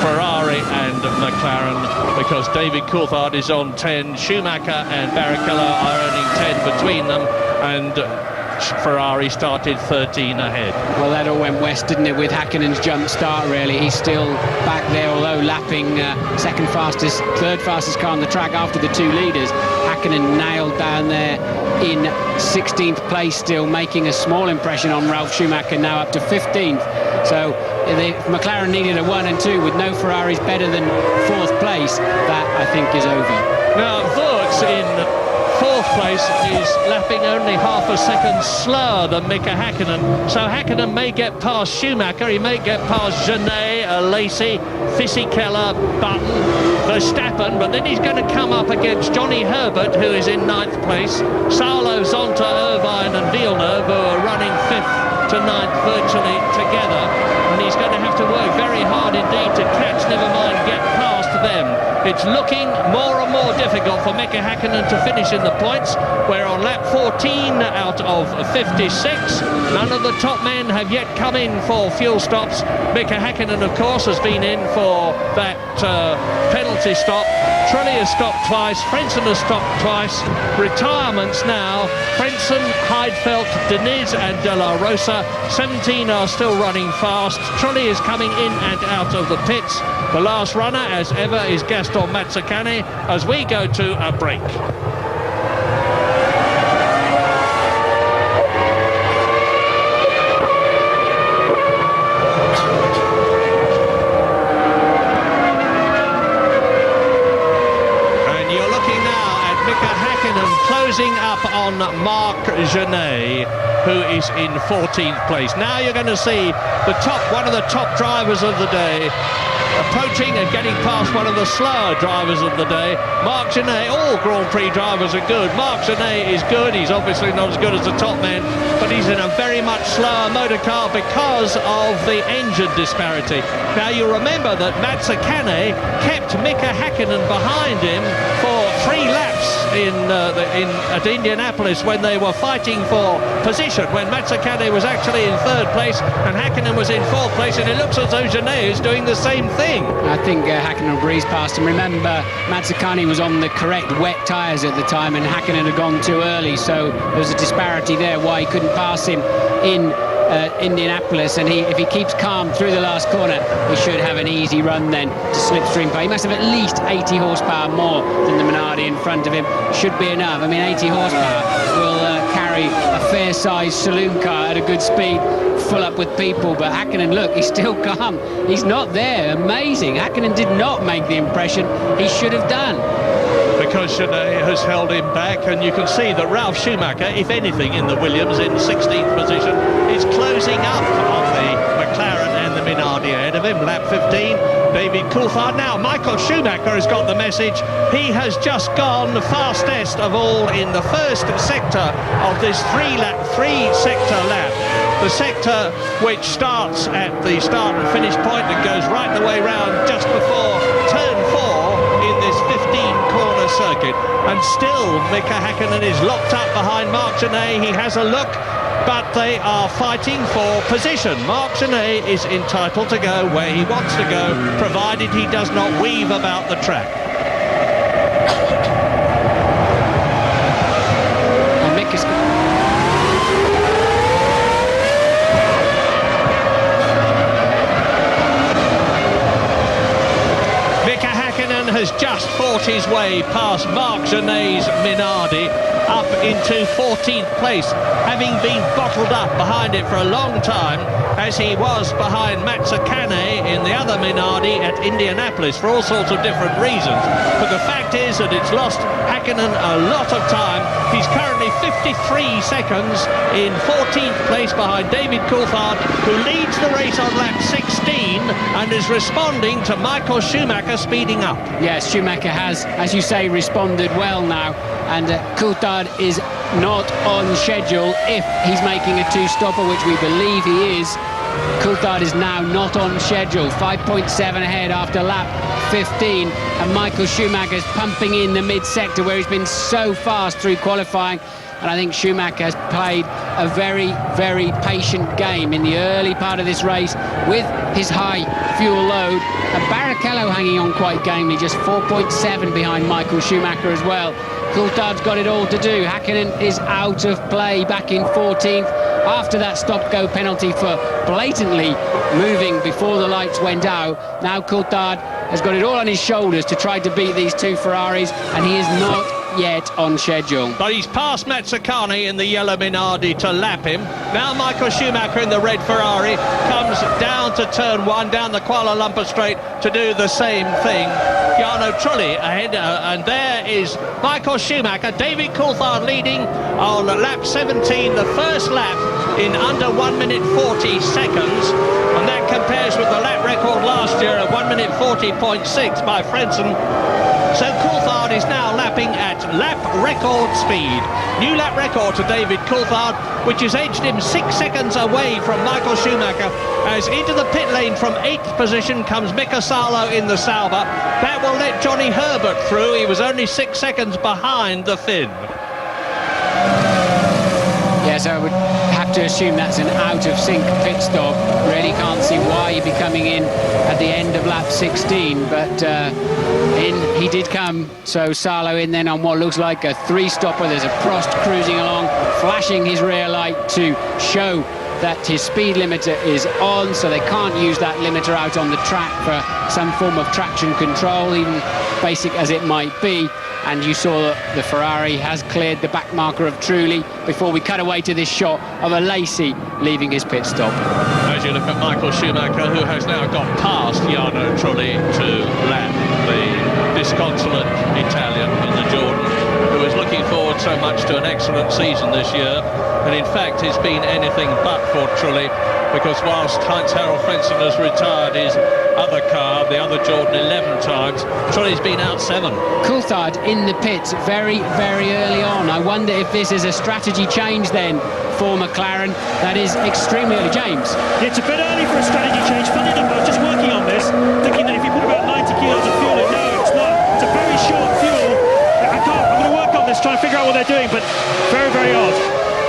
Ferrari and McLaren, because David Coulthard is on 10, Schumacher and Barrichello are earning 10 between them, and Ferrari started 13 ahead. Well, that all went west, didn't it, with Häkkinen's jump start, really. He's still back there, although lapping second fastest, third fastest car on the track after the two leaders. Häkkinen nailed down there in 16th place still, making a small impression on Ralf Schumacher, now up to 15th. So if McLaren needed a 1 and 2 with no Ferraris better than 4th place, that I think is over. Now Wurz in 4th place is lapping only half a second slower than Mika Häkkinen, so Häkkinen may get past Schumacher, he may get past Genet, Lacey, Fisichella, Button, Verstappen, but then he's going to come up against Johnny Herbert, who is in 9th place, Salo, Zonta, Irvine and Villeneuve, who are running 5th to 9th virtually together, and he's going to have to work very hard indeed to catch, never mind get past them. It's looking more and more difficult for Mika Häkkinen to finish in the points. We're on lap 14 out of 56. None of the top men have yet come in for fuel stops. Mika Häkkinen, of course, has been in for that penalty stop. Trulli has stopped twice. Frentzen has stopped twice. Retirements now. Frentzen, Heidfeld, Deniz and De La Rosa. 17 are still running fast. Trulli is coming in and out of the pits. The last runner, as ever, is Gaston Mazzacane, as we go to a break. And you're looking now at Mika Häkkinen closing up on Marc Genet, who is in 14th place. Now you're going to see one of the top drivers of the day, approaching and getting past one of the slower drivers of the day, Marc Genet. All Grand Prix drivers are good. Marc Genet is good. He's obviously not as good as the top men, but he's in a very much slower motor car because of the engine disparity. Now you remember that Mazzacane kept Mika Häkkinen behind him for 3 laps at Indianapolis when they were fighting for position, when Mazzacane was actually in 3rd place and Häkkinen was in 4th place, and it looks as though Genet is doing the same thing. I think Häkkinen will breeze past him. Remember, Mazzacane was on the correct wet tyres at the time and Häkkinen had gone too early, so there was a disparity there why he couldn't pass him in Indianapolis, and if he keeps calm through the last corner, he should have an easy run then to slipstream play. He must have at least 80 horsepower more than the Minardi in front of him. Should be enough. I mean, 80 horsepower will carry a fair-sized saloon car at a good speed, full up with people. But Häkkinen, look, he's still calm. He's not there. Amazing. Häkkinen did not make the impression he should have done. Because Genet has held him back, and you can see that Ralf Schumacher, if anything, in the Williams in 16th position, is closing up on the McLaren and the Minardi ahead of him. Lap 15, David Coulthard. Now, Michael Schumacher has got the message. He has just gone fastest of all in the first sector of this three-sector lap. The sector which starts at the start and finish point and goes right the way round just before turn 4 in this 15-corner circuit. And still Mika Häkkinen is locked up behind Marc Genet. He has a look, but they are fighting for position. Marc Genet is entitled to go where he wants to go, provided he does not weave about the track. And Mick is... has just fought his way past Marc Gené's Minardi up into 14th place, having been bottled up behind it for a long time, as he was behind Matsakane in the other Minardi at Indianapolis for all sorts of different reasons. But the fact is that it's lost Häkkinen a lot of time. He's currently 53 seconds in 14th place behind David Coulthard, who leads the race on lap 16 and is responding to Michael Schumacher speeding up. Yes, Schumacher has, as you say, responded well now, and Coulthard is not on schedule if he's making a two-stopper, which we believe he is. Coulthard is now not on schedule, 5.7 ahead after lap 15, and Michael Schumacher's pumping in the mid-sector where he's been so fast through qualifying. And I think Schumacher has played a very, very patient game in the early part of this race with his high fuel load. And Barrichello hanging on quite gamely, just 4.7 behind Michael Schumacher as well. Coulthard's got it all to do. Häkkinen is out of play back in 14th after that stop-go penalty for blatantly moving before the lights went out. Now Coulthard has got it all on his shoulders to try to beat these two Ferraris, and he is not yet on schedule. But he's passed Matsakane in the yellow Minardi to lap him. Now Michael Schumacher in the red Ferrari comes down to turn one, down the Kuala Lumpur straight to do the same thing. Jarno Trulli ahead, and there is Michael Schumacher. David Coulthard leading on lap 17, the first lap in under 1 minute 40 seconds, and that compares with the lap record last year of 1 minute 40.6 by Frentzen. So Coulthard is now lapping at lap record speed. New lap record to David Coulthard, which has edged him 6 seconds away from Michael Schumacher, as into the pit lane from 8th position comes Mika Salo in the Sauber. That will let Johnny Herbert through. He was only 6 seconds behind the Finn. Yes, I would have to assume that's an out-of-sync pit stop. Really can't see why he'd be coming in at the end of lap 16, but in he did come. So Salo in then on what looks like a three-stopper. There's a Prost cruising along, flashing his rear light to show that his speed limiter is on, so they can't use that limiter out on the track for some form of traction control, even basic as it might be. And you saw that the Ferrari has cleared the back marker of Trulli before we cut away to this shot of a Lacey leaving his pit stop. As you look at Michael Schumacher, who has now got past Jarno Trulli to lap the disconsolate Italian in the Jordan, who is looking forward so much to an excellent season this year, and in fact it's been anything but for Trulli, because whilst Heinz-Harald Frentzen has retired his other car, the other Jordan, 11 times, Trulli's been out 7. Coulthard in the pits very, very early on. I wonder if this is a strategy change then for McLaren. That is extremely early. James? It's a bit early for a strategy change. Funny enough, I was just working on this, thinking that if you put about 90 kilos of fuel in, no, it's not. It's a very short fuel. I'm going to work on this, trying to figure out what they're doing, but very, very odd.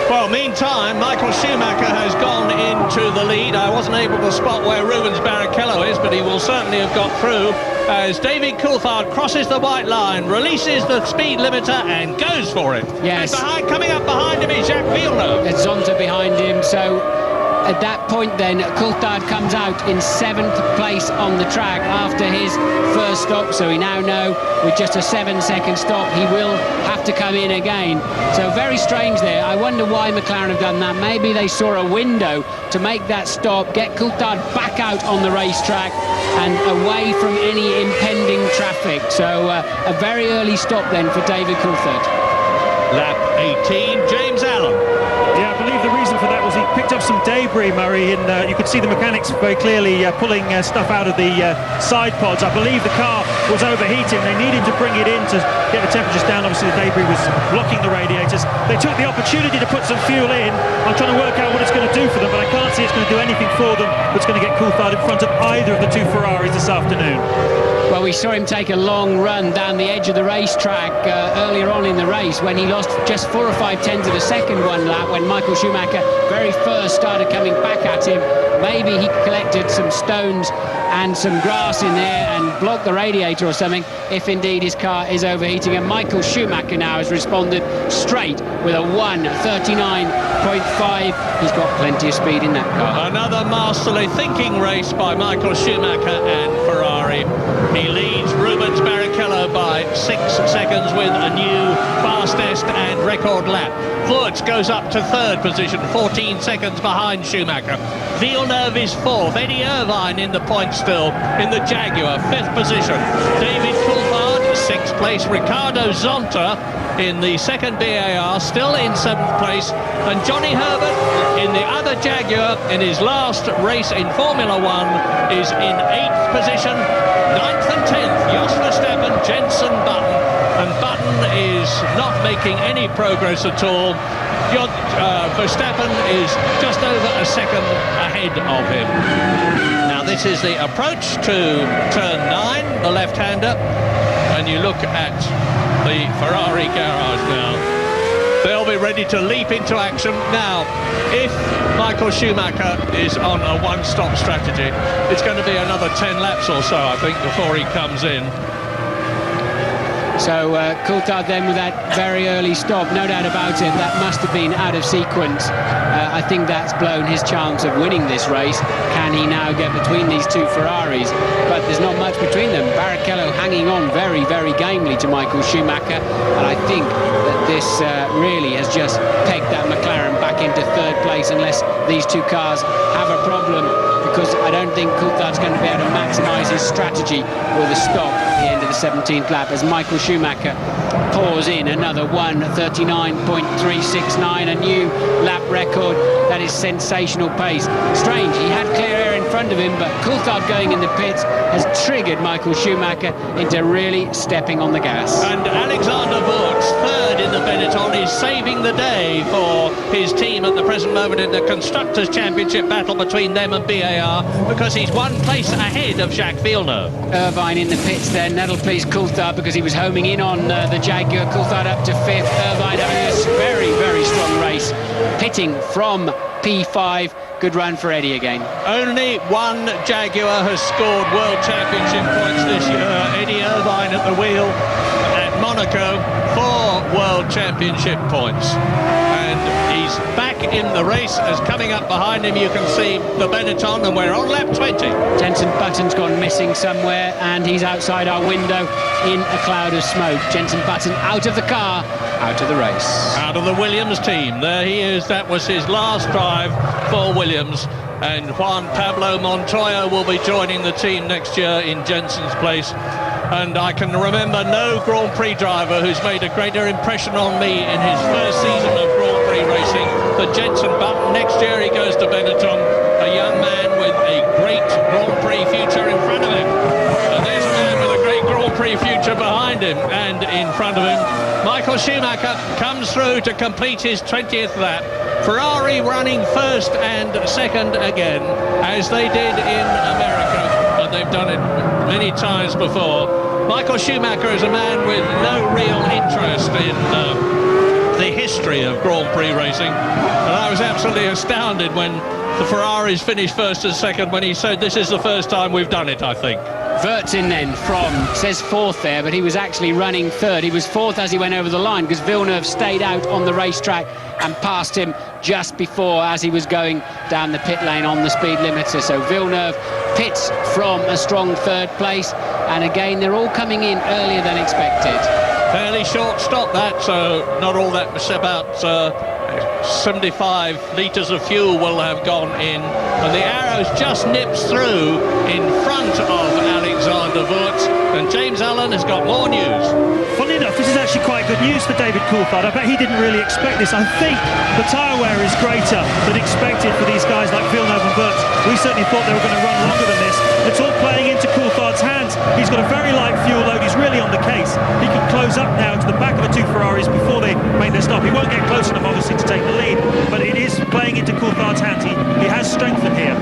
Well, meantime, Michael Schumacher has gone into the lead. I wasn't able to spot where Rubens Barrichello is, but he will certainly have got through as David Coulthard crosses the white line, releases the speed limiter and goes for it. Yes. And coming up behind him is Jacques Villeneuve. It's Zonta behind him, so at that point then Coulthard comes out in 7th place on the track after his first stop, so we now know with just a 7-second stop he will have to come in again. So very strange there. I wonder why McLaren have done that. Maybe they saw a window to make that stop, get Coulthard back out on the racetrack and away from any impending traffic. So a very early stop then for David Coulthard. Lap 18, James Allen. Yeah, I believe the reason for that was he picked up some debris, Murray, and you could see the mechanics very clearly pulling stuff out of the side pods. I believe the car was overheating. They needed to bring it in to get the temperatures down. Obviously, the debris was blocking the radiators. They took the opportunity to put some fuel in. I'm trying to work out what it's going to do for them, but I can't see it's going to do anything for them that's going to get Coulthard in front of either of the two Ferraris this afternoon. Well, we saw him take a long run down the edge of the racetrack earlier on in the race when he lost just 4 or 5 tenths of a second one lap when Michael Schumacher very first started coming back at him. Maybe he collected some stones and some grass in there and blocked the radiator or something, if indeed his car is overheating. And Michael Schumacher now has responded straight with a 1:39.5. He's got plenty of speed in that car. Another masterly thinking race by Michael Schumacher and Ferrari. He leads Rubens Barrichello Barrichello by 6 seconds with a new fastest and record lap. Wurz goes up to third position, 14 seconds behind Schumacher. Villeneuve is fourth. Eddie Irvine in the point still in the Jaguar, fifth position. David Coulthard, sixth place. Ricardo Zonta in the second BAR, still in seventh place. And Johnny Herbert in the other Jaguar in his last race in Formula One is in eighth position. Ninth and 10th, Jos Verstappen, Jenson Button. And Button is not making any progress at all. Verstappen is just over a second ahead of him. Now this is the approach to turn 9, the left-hander, and you look at the Ferrari garage now. They'll be ready to leap into action. Now, if Michael Schumacher is on a one-stop strategy, it's going to be another 10 laps or so, I think, before he comes in. So Coulthard then with that very early stop, no doubt about it, that must have been out of sequence. I think that's blown his chance of winning this race. Can he now get between these two Ferraris? But there's not much between them. Barrichello hanging on very, very gamely to Michael Schumacher, and I think that this really has just pegged that McLaren back into third place unless these two cars have a problem, because I don't think Coulthard's going to be able to maximise his strategy with a stop at the end of the 17th lap as Michael Schumacher pours in another 1:39.369, a new lap record. That is sensational pace. Strange, he had clear air in front of him, but Coulthard going in the pits has triggered Michael Schumacher into really stepping on the gas. And Alexander Wurz, third in the Benetton, is saving the day for his team at the present moment in the Constructors' Championship battle between them and BAR, because he's one place ahead of Jacques Villeneuve. Irvine in the pits then, that'll please Coulthard because he was homing in on the Jaguar. Coulthard up to fifth, Irvine having a very, very strong race, pitting from P5. Good run for Eddie again. Only one Jaguar has scored World Championship points this year. Eddie Irvine at the wheel at Monaco, 4 World Championship points. And he's back in the race as coming up behind him you can see the Benetton, and we're on lap 20. Jenson Button's gone missing somewhere and he's outside our window in a cloud of smoke. Jenson Button out of the car, out of the race. Out of the Williams team. There he is. That was his last drive for Williams. And Juan Pablo Montoya will be joining the team next year in Jenson's place. And I can remember no Grand Prix driver who's made a greater impression on me in his first season of Grand Prix racing than Jenson Button. Next year he goes to Benetton, a young man with a great Grand Prix future in front of him. And there's a man with a great Grand Prix future behind him, and in front of him Michael Schumacher comes through to complete his 20th lap. Ferrari running first and second again, as they did in America, and they've done it many times before. Michael Schumacher is a man with no real interest in the history of Grand Prix racing, and I was absolutely astounded when the Ferraris finished first and second when he said this is the first time we've done it, I think. Wurz in then from, says fourth there, but he was actually running third. He was fourth as he went over the line because Villeneuve stayed out on the racetrack and passed him just before as he was going down the pit lane on the speed limiter. So Villeneuve pits from a strong third place, and again they're all coming in earlier than expected. Fairly short stop that, so not all that much, about 75 litres of fuel will have gone in, and the Arrows just nips through in front of Alexander Wurz, and James Allen has got more news. Funny enough, this is actually quite good news for David Coulthard. I bet he didn't really expect this. I think the tyre wear is greater than expected for these guys like Villeneuve and Wurz. We certainly thought they were going to run longer than this. It's all playing into Coulthard's hands. He's got a very light fuel load. He's really on the case. He can close up now to the back of the two Ferraris before they make their stop. He won't get close enough, obviously, to take the lead, but it is playing into Coulthard's hands. He has strengthened here.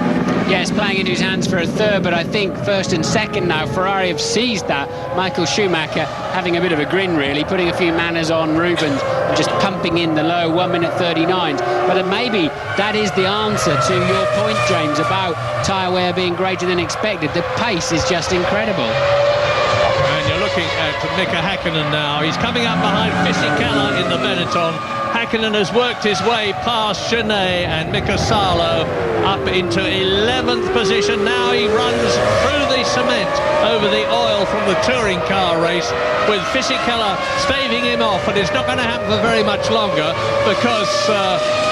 Yes, playing into his hands for a third, but I think first and second now, Ferrari have seized that. Michael Schumacher having a bit of a grin, really, putting a few manners on Rubens and just pumping in the low 1:39. But maybe that is the answer to your point, James, about tyre wear being greater than expected. The pace is just incredible. And you're looking at Mika Häkkinen now. He's coming up behind Fisichella in the Benetton. Hakkinen has worked his way past Genet and Mika Salo up into 11th position. Now he runs through the cement over the oil from the touring car race, with Fisichella staving him off, and it's not going to happen for very much longer because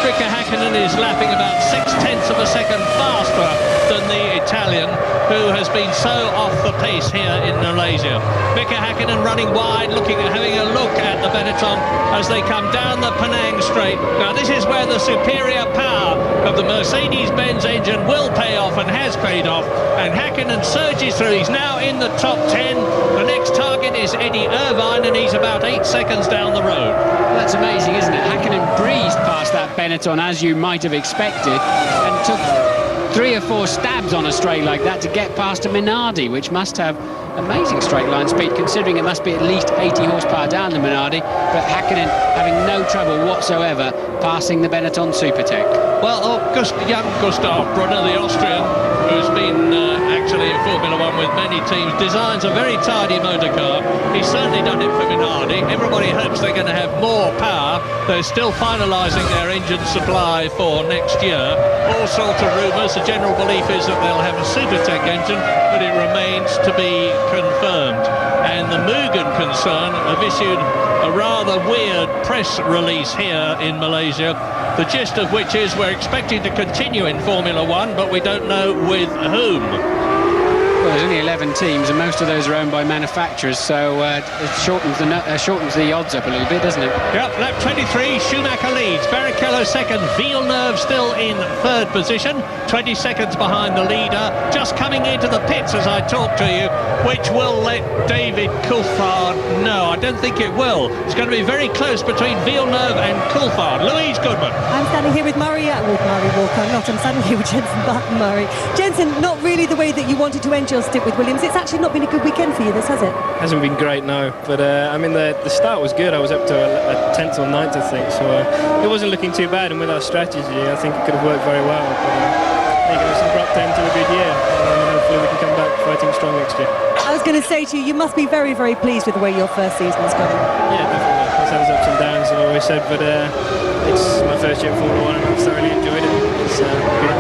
Mika Hakkinen is lapping about 0.6 of a second faster than the Italian, who has been so off the pace here in Malaysia. Mika Hakkinen running wide, having a look at the Benetton as they come down the Penang Straight. Now this is where the superior power of the Mercedes-Benz engine will pay off, and has paid off, and Hakkinen surges through. He's now in the top 10. The next target is Eddie Irvine, and he's about 8 seconds down the road. Well, that's amazing, isn't it? Hakkinen breezed past that Benetton, as you might have expected, and took 3 or 4 stabs on a straight like that to get past a Minardi, which must have amazing straight line speed, considering it must be at least 80 horsepower down the Minardi, but Hakkinen having no trouble whatsoever passing the Benetton Supertech. Well, young Gustav Brunner, the Austrian, who's been actually in Formula 1 with many teams, designs a very tidy motor car. He's certainly done it for Minardi. Everybody hopes they're going to have more power. They're still finalising their engine supply for next year. All sorts of rumours. The general belief is that they'll have a Supertech engine, but it remains to be confirmed. And the Mugen concern have issued a rather weird press release here in Malaysia, the gist of which is we're expecting to continue in Formula 1, but we don't know with whom. Well, there's only 11 teams, and most of those are owned by manufacturers, so it shortens the odds up a little bit, doesn't it? Yep, lap 23, Schumacher leads, Barrichello second, Villeneuve still in 3rd position, 20 seconds behind the leader, just coming into the pits as I talk to you, which will let David Coulthard know. I don't think it will. It's going to be very close between Villeneuve and Coulthard. Louise Goodman. I'm standing here with Murray Walker. I'm standing here with Jensen Button, Murray. Jensen, not really the way that you wanted to end your stint with Williams. It's actually not been a good weekend for you, this, has it? Hasn't been great, no. But I mean, the start was good. I was up to a 10th or 9th, I think. So it wasn't looking too bad. And with our strategy, I think it could have worked very well. But there you go, some dropped into a good year. And hopefully we can come back fighting strong next year. I was going to say to you, you must be very, very pleased with the way your first season has gone. Yeah, definitely. It's had its ups and downs, I've always said. But it's my first year at Formula 1, and I've thoroughly enjoyed it. It's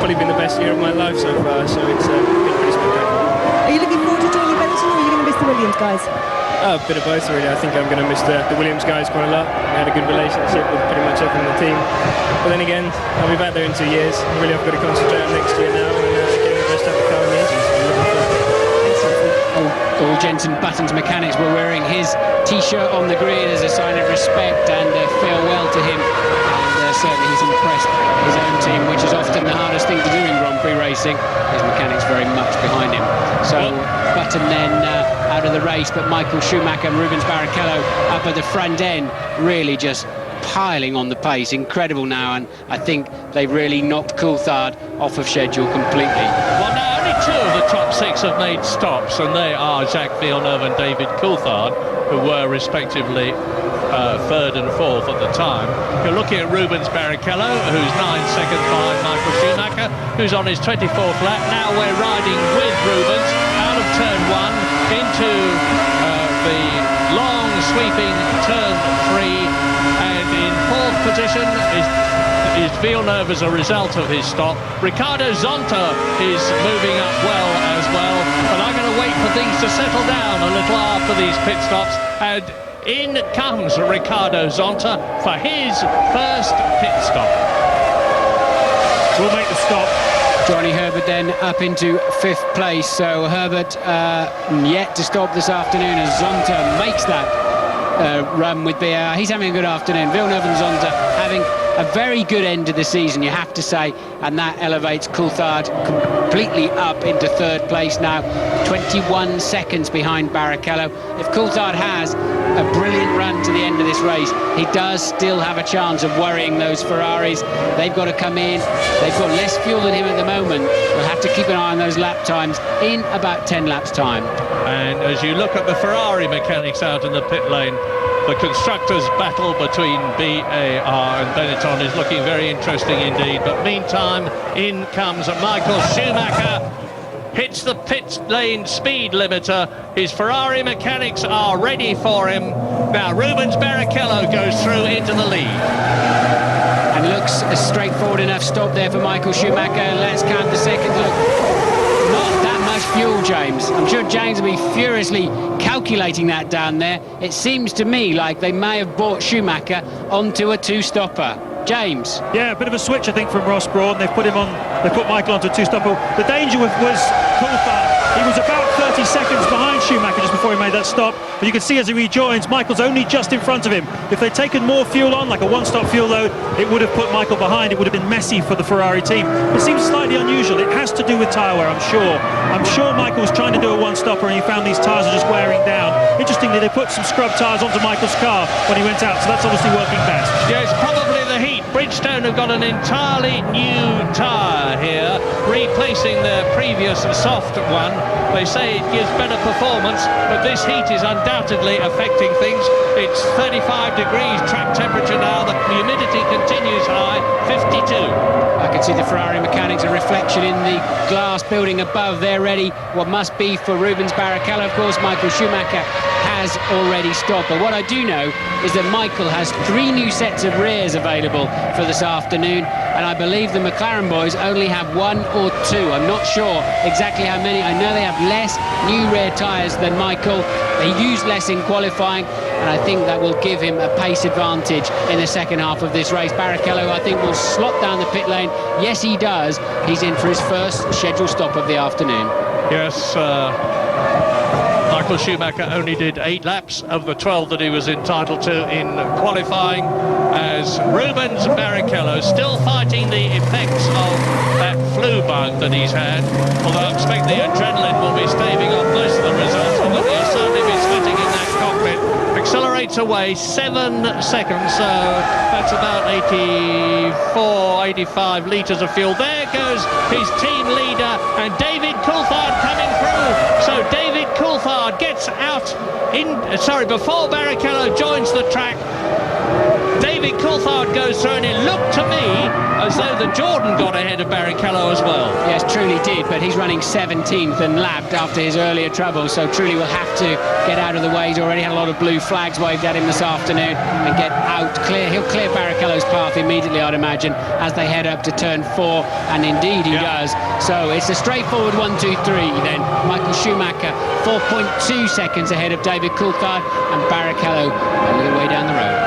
probably been the best year of my life so far. So it's been pretty spectacular. Are you looking forward to joining Benetton, or are you going to miss the Williams guys? A bit of both, really. I think I'm going to miss the Williams guys quite a lot. We had a good relationship with pretty much everyone in the team. But then again, I'll be back there in 2 years. Really, I've got to concentrate on next year now and getting the best out of the car and the engine. So I'm looking forward to it. All Jensen Button's mechanics were wearing his T-shirt on the grid as a sign of respect and farewell to him. And certainly he's impressed his own team, which is often the hardest thing to do in Grand Prix racing. His mechanics very much behind him. So Button then out of the race, but Michael Schumacher and Rubens Barrichello up at the front end, really just piling on the pace. Incredible now, and I think they've really knocked Coulthard off of schedule completely. Well, now only 2 of the top 6 have made stops, and they are Jacques Villeneuve and David Coulthard, who were respectively 3rd and 4th at the time. You're looking at Rubens Barrichello, who's 9 seconds behind Michael Schumacher, who's on his 24th lap. Now we're riding with Rubens out of turn 1 into the long sweeping turn 3, and in 4th position is Villeneuve as a result of his stop. Ricardo Zonta is moving up well as well, but I'm going to wait for things to settle down a little after these pit stops, and in comes Ricardo Zonta for his first pit stop. We'll make the stop. Johnny Herbert then up into 5th place. So Herbert yet to stop this afternoon as Zonta makes that run with BAR. He's having a good afternoon. Villeneuve and Zonta having a very good end to the season, you have to say, and that elevates Coulthard completely up into 3rd place now, 21 seconds behind Barrichello. If Coulthard has a brilliant run to the end of this race, he does still have a chance of worrying those Ferraris. They've got to come in. They've got less fuel than him at the moment. We'll have to keep an eye on those lap times in about 10 laps time. And as you look at the Ferrari mechanics out in the pit lane, the constructors' battle between BAR and Benetton is looking very interesting indeed. But meantime, in comes Michael Schumacher hits the pit lane speed limiter. His Ferrari mechanics are ready for him. Now Rubens Barrichello goes through into the lead. And looks a straightforward enough stop there for Michael Schumacher. Let's count the seconds. Look, not that much fuel, James. I'm sure James will be furiously calculating that down there. It seems to me like they may have brought Schumacher onto a two-stopper. James. Yeah, a bit of a switch, I think, from Ross Brawn. They've put Michael onto a two-stopper. The danger was Coulthard. He was about 30 seconds behind Schumacher just before he made that stop. But you can see as he rejoins, Michael's only just in front of him. If they'd taken more fuel on, like a one-stop fuel load, it would have put Michael behind. It would have been messy for the Ferrari team. It seems slightly unusual. It has to do with tyre wear, I'm sure. I'm sure Michael was trying to do a one-stopper and he found these tyres are just wearing down. Interestingly, they put some scrub tyres onto Michael's car when he went out, so that's obviously working best. Yeah, it's probably the heat. Bridgestone have got an entirely new tyre here, replacing their previous soft one. They say it gives better performance, but this heat is undoubtedly affecting things. It's 35 degrees track temperature now. The humidity continues high, 52. I can see the Ferrari mechanics, a reflection in the glass building above. They're ready. What must be for Rubens Barrichello. Of course, Michael Schumacher has already stopped. But what I do know is that Michael has 3 new sets of rears available for this afternoon, and I believe the McLaren boys only have 1 or 2. I'm not sure exactly how many. I know they have less new rear tyres than Michael. They used less in qualifying, and I think that will give him a pace advantage in the second half of this race. Barrichello, I think, will slot down the pit lane. Yes, he does. He's in for his first scheduled stop of the afternoon. Yes, Michael Schumacher only did 8 laps of the 12 that he was entitled to in qualifying, as Rubens Barrichello still fighting the effects of that flu bug that he's had, although I expect the adrenaline will be staving off most of the results, although he'll certainly be sweating in that cockpit. Accelerates away 7 seconds, so that's about 85 litres of fuel. There goes his team leader, and David Coulthard coming through. So David Coulthard gets out before Barrichello joins the track. David Coulthard goes through, and it looked to me as though the Jordan got ahead of Barrichello as well. Yes, truly did, but he's running 17th and lapped after his earlier trouble, so truly will have to get out of the way. He's already had a lot of blue flags waved at him this afternoon and get out clear. He'll clear Barrichello's path immediately, I'd imagine, as they head up to turn 4, and indeed he does. So it's a straightforward 1, 2, 3 then. Michael Schumacher 4.2 seconds ahead of David Coulthard, and Barrichello a little way down the road.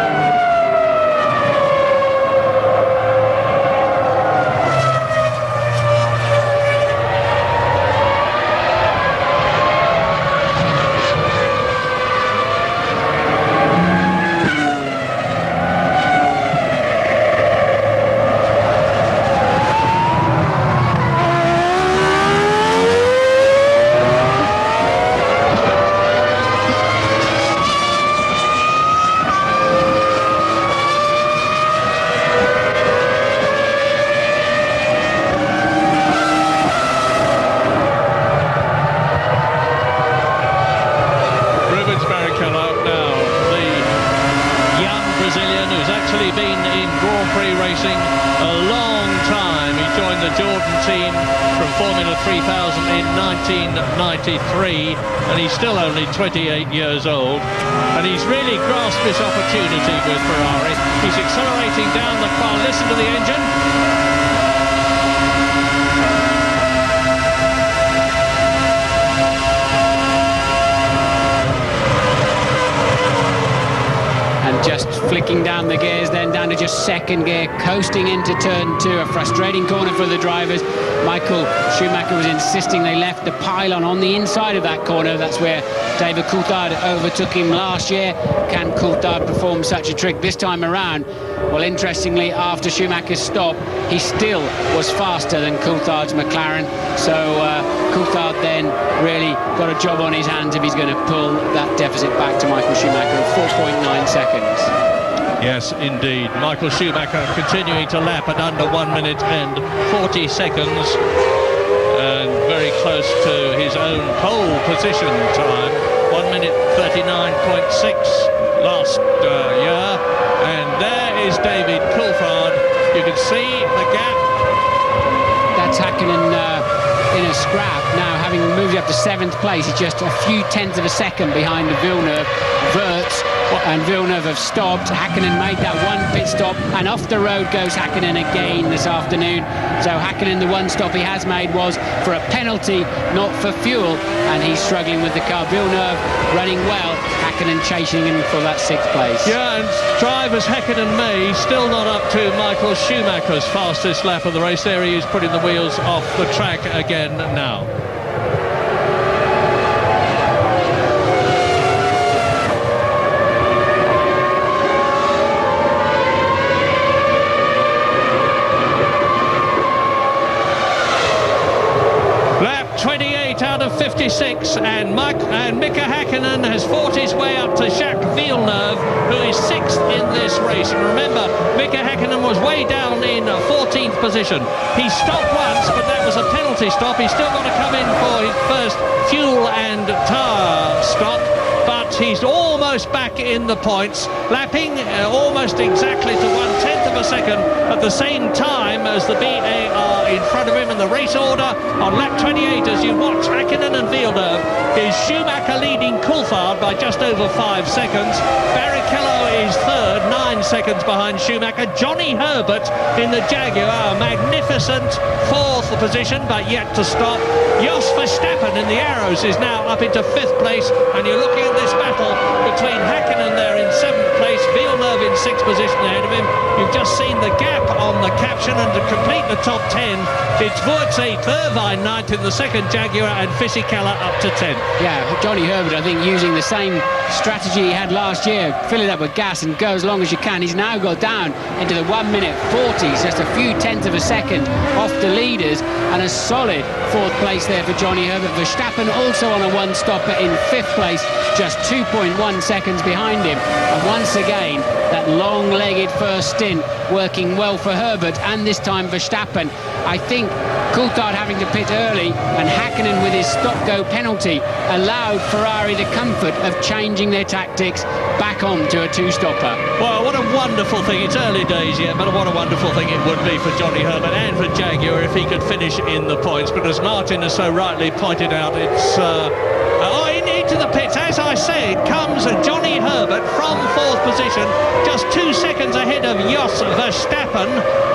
Formula 3000 in 1993, and he's still only 28 years old, and he's really grasped this opportunity with Ferrari. He's accelerating down the car. Listen to the engine. And just flicking down the gears, then down to just second gear, coasting into turn 2, a frustrating corner for the drivers. Michael Schumacher was insisting they left the pylon on the inside of that corner. That's where David Coulthard overtook him last year. Can Coulthard perform such a trick this time around? Well, interestingly, after Schumacher's stop, he still was faster than Coulthard's McLaren. So Coulthard then really got a job on his hands if he's going to pull that deficit back to Michael Schumacher of 4.9 seconds. Yes, indeed. Michael Schumacher continuing to lap at under 1 minute and 40 seconds, and very close to his own pole position time, 1 minute 39.6 last year. And there is David Coulthard. You can see the gap. That's Hakkinen in a scrap. Now, having moved up to 7th place, he's just a few tenths of a second behind Villeneuve. Wirtz and Villeneuve have stopped. Hakkinen made that one pit stop, and off the road goes Hakkinen again this afternoon. So Hakkinen, the one stop he has made was for a penalty, not for fuel, and he's struggling with the car. Villeneuve running well, Hakkinen chasing him for that 6th place. Yeah, and drivers Hakkinen May still not up to Michael Schumacher's fastest lap of the race. There he is putting the wheels off the track again now. Lap 28 out of 56, and Mika Hakkinen has fought his way up to Jacques Villeneuve, who is 6th in this race. And remember, Mika Hakkinen was way down in 14th position. He stopped once, but that was a penalty stop. He's still got to come in for his first fuel and tyre stop, but he's almost back in the points, lapping almost exactly to 1/10 of a second at the same time as the BAR in front of him. In the race order on lap 28, as you watch Hakkinen and Villeneuve, is Schumacher leading Coulthard by just over 5 seconds. Barrichello is 3rd, 9 seconds behind Schumacher. Johnny Herbert in the Jaguar, a magnificent 4th position, but yet to stop. Jos Verstappen in the Arrows is now up into 5th place, and you're looking at this battle between Hakkinen there in 7th place, Villeneuve in 6th position ahead of him. You've just seen the gap on the caption, and to complete the top 10, it's Wirtz 8th, Irvine 9th in the 2nd Jaguar, and Fisichella up to 10th. Yeah, Johnny Herbert, I think, using the same strategy he had last year, fill it up with gas and go as long as you can. He's now got down into the 1:40s, just a few tenths of a second off the leaders, and a solid 4th place there for Johnny Herbert. Verstappen also on a one-stopper in 5th place, just 2.1 seconds behind him. And once again, that long-legged first stint working well for Herbert, and this time Verstappen. I think Coulthard having to pit early and Hakkinen with his stop-go penalty allowed Ferrari the comfort of changing their tactics back on to a 2-stopper. Well, what a wonderful thing. It's early days yet, but what a wonderful thing it would be for Johnny Herbert and for Jaguar if he could finish in the points. But as Martin has so rightly pointed out, it's into the pits. As I said, comes Johnny Herbert from 4th position, just 2 seconds ahead of Jos Verstappen.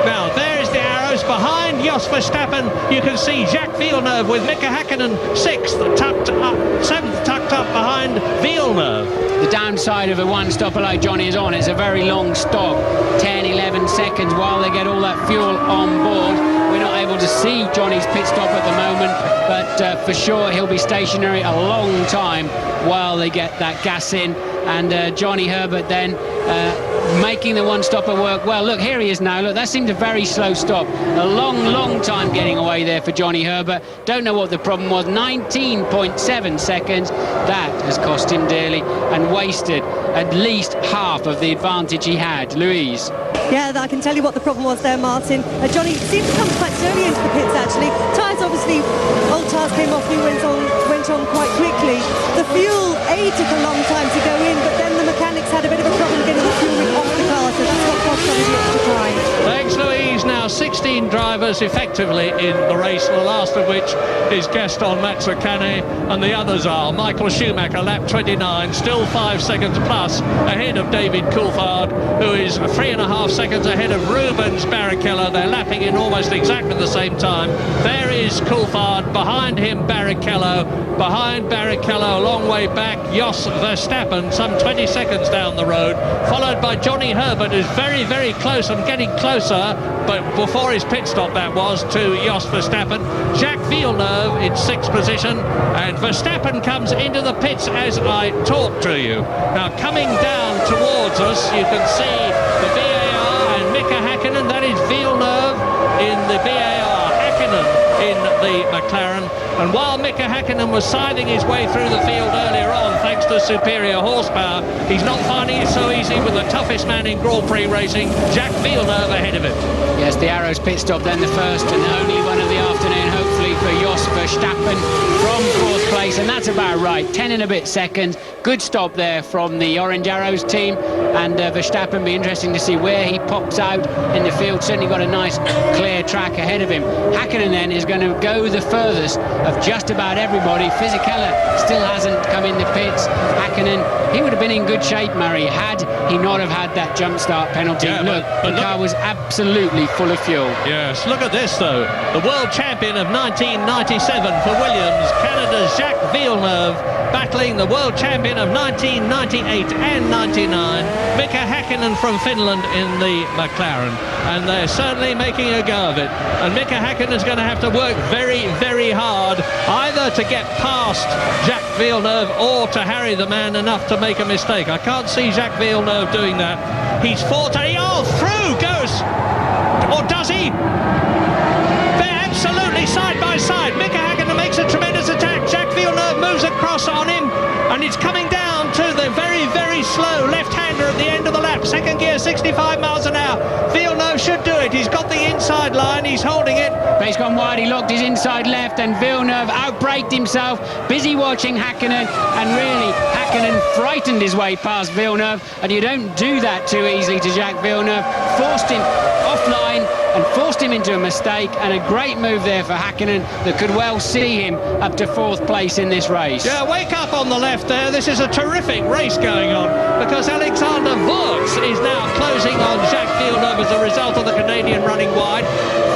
Now, there is the Arrows. Behind Jos Verstappen, you can see Jacques Villeneuve with Mika Hakkinen 6th, tucked up, 7th, tucked up behind Villeneuve. The downside of a one-stopper like Johnny is on, it's a very long stop, 10, 11 seconds while they get all that fuel on board. We're not able to see Johnny's pit stop at the moment, but for sure he'll be stationary a long time while they get that gas in. And Johnny Herbert then making the one-stopper work well. Look, here he is now. Look, that seemed a very slow stop. A long time getting away there for Johnny Herbert. Don't know what the problem was. 19.7 seconds. That has cost him dearly and wasted at least half of the advantage he had. Louise. Yeah, I can tell you what the problem was there, Martin. Johnny seemed to come quite slowly into the pits, actually. Tyres, obviously, old tyres came off, he went on quite quickly. The fuel, took a long time to go in, but then the mechanics had a bit of a problem getting the fuel off the car, so that's what cost some of the extra time. Thanks, Louise. Now 16 drivers effectively in the race, the last of which is Gaston Mazzacane, and the others are Michael Schumacher, lap 29, still 5 seconds plus ahead of David Coulthard, who is 3.5 seconds ahead of Rubens Barrichello. They're lapping in almost exactly the same time. There is Coulthard, behind him Barrichello, behind Barrichello a long way back Jos Verstappen, some 20 seconds down the road, followed by Johnny Herbert, who's very close and getting closer, but before his pit stop that was, to Jos Verstappen. Jacques Villeneuve in 6th position, and Verstappen comes into the pits as I talk to you. Now coming down towards us, you can see the BAR and Mika Hakkinen. That is Villeneuve in the BAR, Hakkinen in the McLaren. And while Mika Hakkinen was scything his way through the field earlier on, thanks to superior horsepower, he's not finding it so easy with the toughest man in Grand Prix racing, Jacques Villeneuve, ahead of him. Yes, the Arrows pit stop, then the first and only one of the afternoon, hopefully for Jos Verstappen from 4th place, and that's about right. 10 and a bit seconds. Good stop there from the Orange Arrows team, and Verstappen, be interesting to see where he pops out in the field. Certainly got a nice clear track ahead of him. Hakkinen then is going to go the furthest of just about everybody. Fisichella still hasn't come in the pits. Hakkinen, he would have been in good shape, Murray, had he not have had that jump start penalty. Yeah, look, the car was absolutely full of fuel. Yes, look at this though. The world champion of 1997 for Williams, Canada's Jacques Villeneuve, battling the world champion of 1998 and 99, Mika Hakkinen from Finland in the McLaren. And they're certainly making a go of it. And Mika Hakkinen is going to have to work very, very hard, either to get past Jacques Villeneuve or to harry the man enough to make a mistake. I can't see Jacques Villeneuve doing that. He's fought, oh, through goes, or does he? They're absolutely side by side. Mika Hakkinen makes a tremendous attack. Jacques Villeneuve moves across on him, and it's coming down to the very, very slow left-hander at the end of the lap. Second gear, 65 miles an hour. Villeneuve should do it. He's got the inside line. He's holding it. But he's gone wide. He locked his inside left, and Villeneuve outbraked himself. Busy watching Hakkinen, and really, Hakkinen frightened his way past Villeneuve, and you don't do that too easily to Jacques Villeneuve. Forced him offline and forced him into a mistake, and a great move there for Hakkinen that could well see him up to 4th place in this race. Yeah, wake up on the left there. This is a terrific race going on, because Alexander Wurz is now closing on Jacques Villeneuve as a result of the Canadian running wide.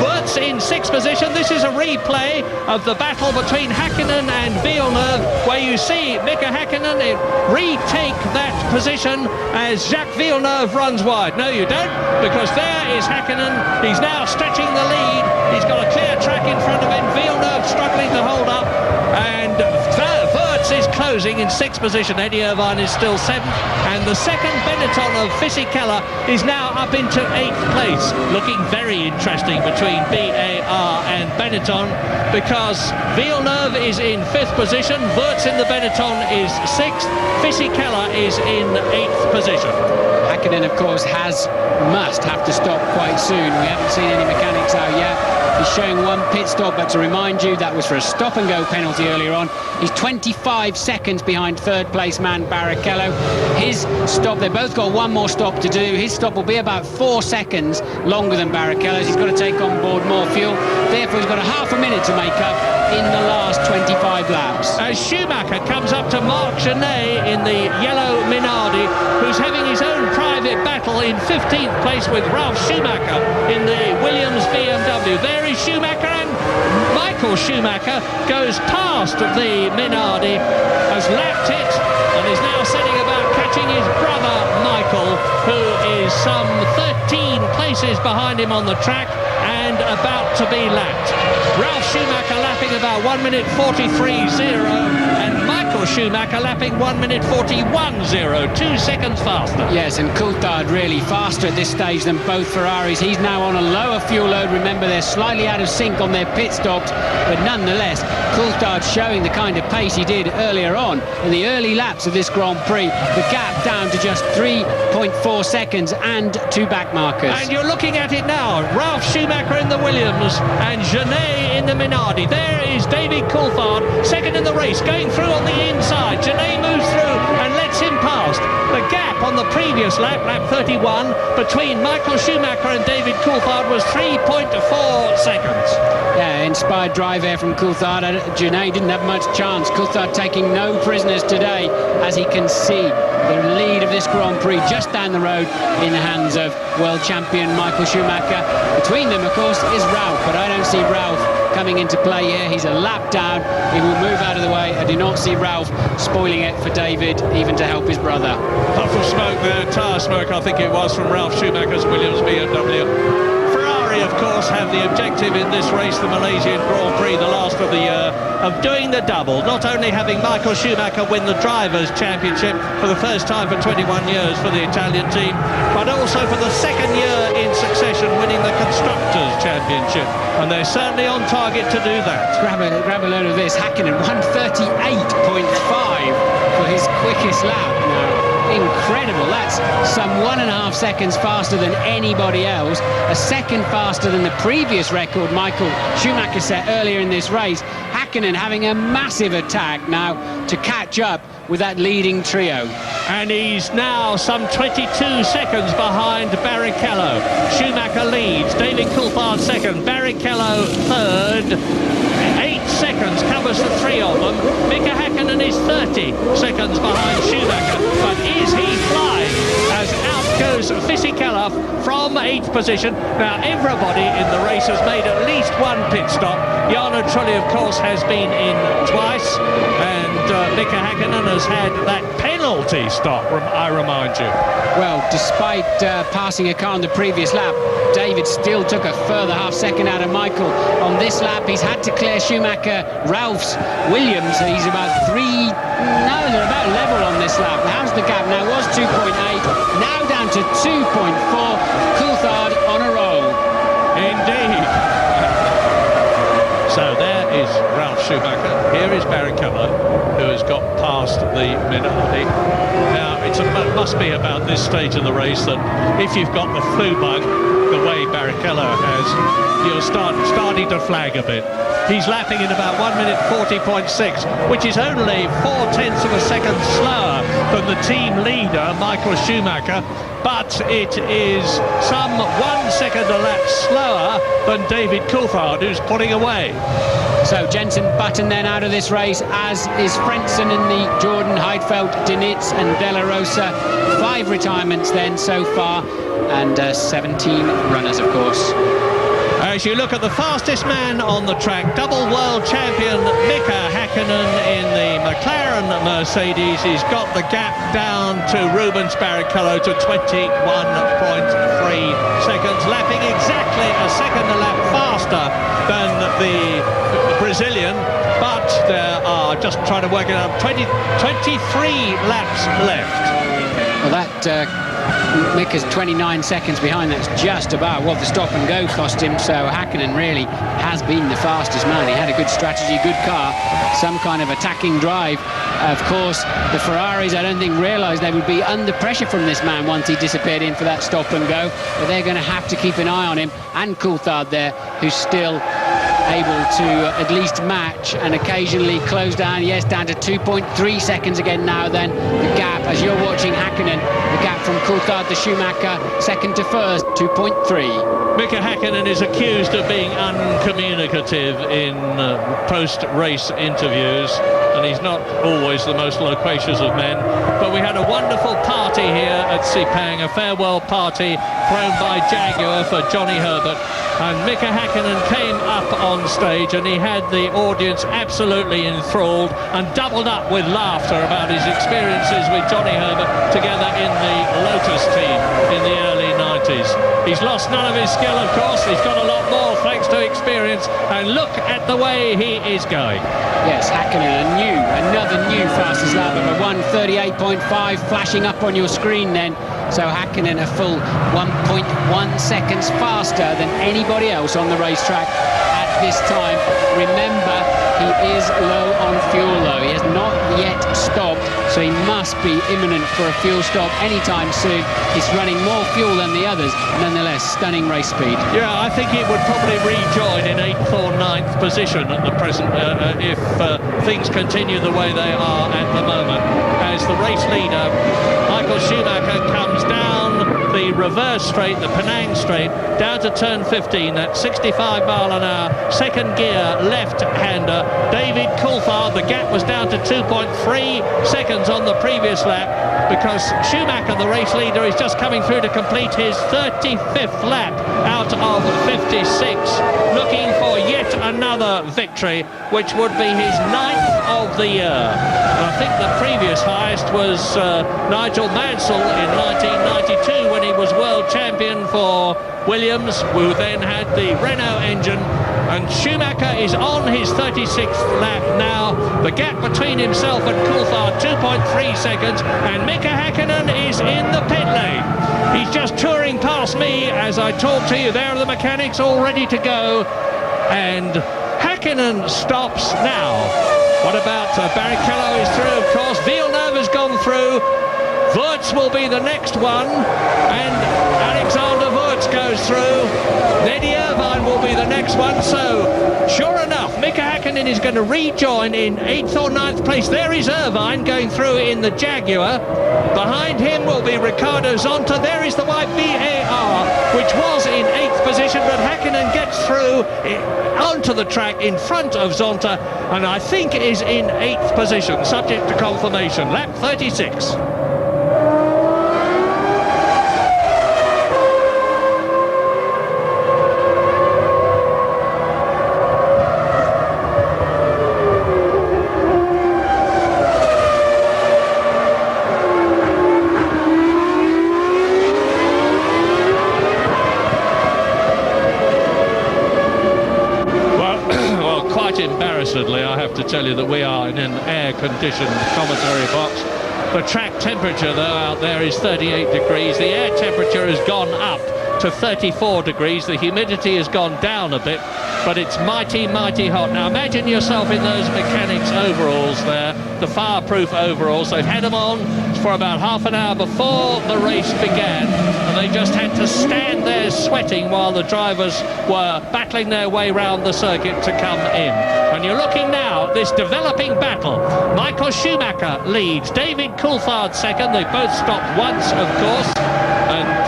Wurz in 6th position. This is a replay of the battle between Hakkinen and Villeneuve, where you see Mika Hakkinen retake that position as Jacques Villeneuve runs wide. No, you don't, because there is Hakkinen. He's now stretching the lead. He's got a clear track in front of him. Villeneuve struggling to hold up, and Wurz is closing in 6th position. Eddie Irvine is still 7th, and the second Benetton of Fisichella is now up into 8th place. Looking very interesting between BAR and Benetton, because Villeneuve is in 5th position, Wurz in the Benetton is 6th, Fisichella is in 8th position. Hakkinen, of course, must have to stop quite soon. We haven't seen any mechanics out yet. He's showing one pit stop, but to remind you, that was for a stop-and-go penalty earlier on. He's 25 seconds behind 3rd place man Barrichello. His stop, they've both got one more stop to do. His stop will be about 4 seconds longer than Barrichello's. He's got to take on board more fuel. Therefore, he's got a half a minute to make up in the last 25 laps. As Schumacher comes up to Marc Genet in the yellow Minardi, who's having his own private battle in 15th place with Ralf Schumacher in the Williams BMW. There is Schumacher, and Michael Schumacher goes past the Minardi, has lapped it, and is now setting about catching his brother Michael, who is some 13 places behind him on the track and about to be lapped. Ralf Schumacher lapping about 1 minute 43.0, and Michael Schumacher lapping 1 minute 41.0, 2 seconds faster. Yes, and Coulthard really faster at this stage than both Ferraris. He's now on a lower fuel load. Remember, they're slightly out of sync on their pit stops, but nonetheless, Coulthard showing the kind of pace he did earlier on in the early laps of this Grand Prix. The gap down to just 3.4 seconds and 2 back markers. And you're looking at it now. Ralf Schumacher in the Williams and Genet in the Minardi. There is David Coulthard, second in the race, going through on the inside. Genet moves through and lets him past. The gap on the previous lap, lap 31, between Michael Schumacher and David Coulthard was 3.4 seconds. Yeah, inspired drive there from Coulthard. Genet didn't have much chance. Coulthard taking no prisoners today, as he can see the lead of this Grand Prix just down the road in the hands of world champion Michael Schumacher. Between them, of course, is Ralf, but I don't see Ralf coming into play here. He's a lap down. He will move out of the way. I do not see Ralf spoiling it for David, even to help his brother. Puff of smoke there, tyre smoke, I think it was, from Ralf Schumacher's Williams BMW. Of course, have the objective in this race, the Malaysian Grand Prix, the last of the year, of doing the double. Not only having Michael Schumacher win the Drivers' Championship for the first time for 21 years for the Italian team, but also for the second year in succession winning the Constructors' Championship. And they're certainly on target to do that. Grab a load of this. Hakkinen 138.5 for his quickest lap now. Incredible. incredible. That's some 1.5 seconds faster than anybody else, a second faster than the previous record Michael Schumacher set earlier in this race. Hakkinen having a massive attack now to catch up with that leading trio. And he's now some 22 seconds behind Barrichello. Schumacher leads, David Coulthard second, Barrichello third. 8 seconds covers the three of them. Mika Hakkinen is 30 seconds behind Schumacher. But is he flying? As out goes Fisichella from 8th position. Now everybody in the race has made at least one pit stop. Jarno Trulli, of course, has been in twice, and Mika Hakkinen has had that penalty stop, I remind you. Well, despite passing a car on the previous lap, David still took a further half second out of Michael. On this lap, he's had to clear Schumacher, Ralph's, Williams. He's about they're about level on this lap. How's the gap now? Was 2.8, now down to 2.4. Coulthard on a roll. Indeed. So there is Ralph Schumacher. Here is Barrichello, who has got past the Minardi. Now, it must be about this stage of the race that if you've got the flu bug, the way Barrichello has, you're starting to flag a bit. He's lapping in about 1 minute 40.6, which is only 0.4 of a second slower than the team leader, Michael Schumacher. But it is some 1 second a lap slower than David Coulthard, who's pulling away. So Jensen Button then out of this race, as is Frentzen in the Jordan, Heidfeld, Dinitz and De La Rosa. 5 retirements then so far, and 17 runners, of course. As you look at the fastest man on the track, double world champion Mika Hakkinen in the McLaren Mercedes. He's got the gap down to Rubens Barrichello to 21.3 seconds, lapping exactly a second a lap faster than the Brazilian, but there are, just trying to work it out, 23 laps left. Well, that Mika's 29 seconds behind. That's just about what the stop and go cost him. So Hakkinen really has been the fastest man. He had a good strategy, good car, some kind of attacking drive. Of course, the Ferraris, I don't think, realised they would be under pressure from this man once he disappeared in for that stop and go. But they're going to have to keep an eye on him, and Coulthard there, who's still able to at least match and occasionally close down. Yes, down to 2.3 seconds again now then. The gap, as you're watching Hakkinen, the gap from Coulthard to Schumacher, second to first, 2.3. Mika Hakkinen is accused of being uncommunicative in post-race interviews, and he's not always the most loquacious of men. But we had a wonderful party here at Sepang, a farewell party thrown by Jaguar for Johnny Herbert. And Mika Hakkinen came up on stage, and he had the audience absolutely enthralled and doubled up with laughter about his experiences with Johnny Herbert together in the Lotus team in the early 90s. He's lost none of his skill, of course. He's got a lot more thanks to experience, and look at the way he is going. Yes, Hakkinen, another new fastest lap of a 1:38.5 flashing up on your screen then. So Hakkinen a full 1.1 seconds faster than anybody else on the racetrack at this time. Remember, he is low on fuel though. He has not yet stopped, so he must be imminent for a fuel stop anytime soon. He's running more fuel than the others. Nonetheless, stunning race speed. Yeah, I think he would probably rejoin in 8th or 9th position at the present if things continue the way they are at the moment. As the race leader, Michael Schumacher, comes down the reverse straight, the Penang straight, down to turn 15 at 65 mile an hour, second gear, left-hander. David Coulthard, the gap was down to 2.3 seconds on the previous lap, because Schumacher, the race leader, is just coming through to complete his 35th lap out of 56, looking for yet another victory, which would be his 9th of the year. And I think the previous highest was Nigel Mansell in 1992, when he was world champion for Williams, who then had the Renault engine. And Schumacher is on his 36th lap now. The gap between himself and Coulthard, 2.3 seconds, and Mika Hakkinen is in the pit lane. He's just touring past me as I talk to you. There are the mechanics all ready to go, and Hakkinen stops now. What about Barrichello is through, of course. Villeneuve has gone through. Wurz will be the next one, and Alexander Wurz goes through. Eddie Irvine will be the next one. So, sure enough, Mika Häkkinen is going to rejoin in 8th or 9th place. There is Irvine going through in the Jaguar. Behind him will be Ricardo Zonta. There is the white VAR, which was in 8th position, but Häkkinen gets through onto the track in front of Zonta, and I think is in 8th position, subject to confirmation. Lap 36. Embarrassedly, I have to tell you that we are in an air-conditioned commentary box. The track temperature, though, out there is 38 degrees. The air temperature has gone up to 34 degrees. The humidity has gone down a bit, but it's mighty, mighty hot. Now, imagine yourself in those mechanics' overalls there, the fireproof overalls. They've had them on for about half an hour before the race began, and they just had to stand there sweating while the drivers were battling their way round the circuit to come in. And you're looking now at this developing battle. Michael Schumacher leads, David Coulthard second. They both stopped once, of course, and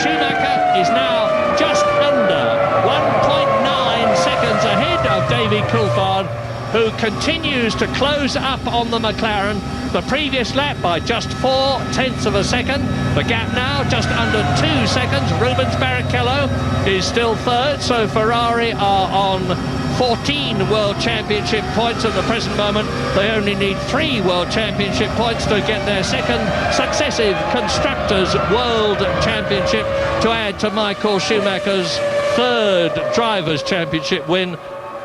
Schumacher is now just under 1.9 seconds ahead of David Coulthard, who continues to close up on the McLaren. The previous lap by just 0.4 of a second. The gap now just under 2 seconds. Rubens Barrichello is still third, so Ferrari are on 14 World Championship points at the present moment. They only need 3 World Championship points to get their second successive Constructors' World Championship to add to Michael Schumacher's third Drivers' Championship win.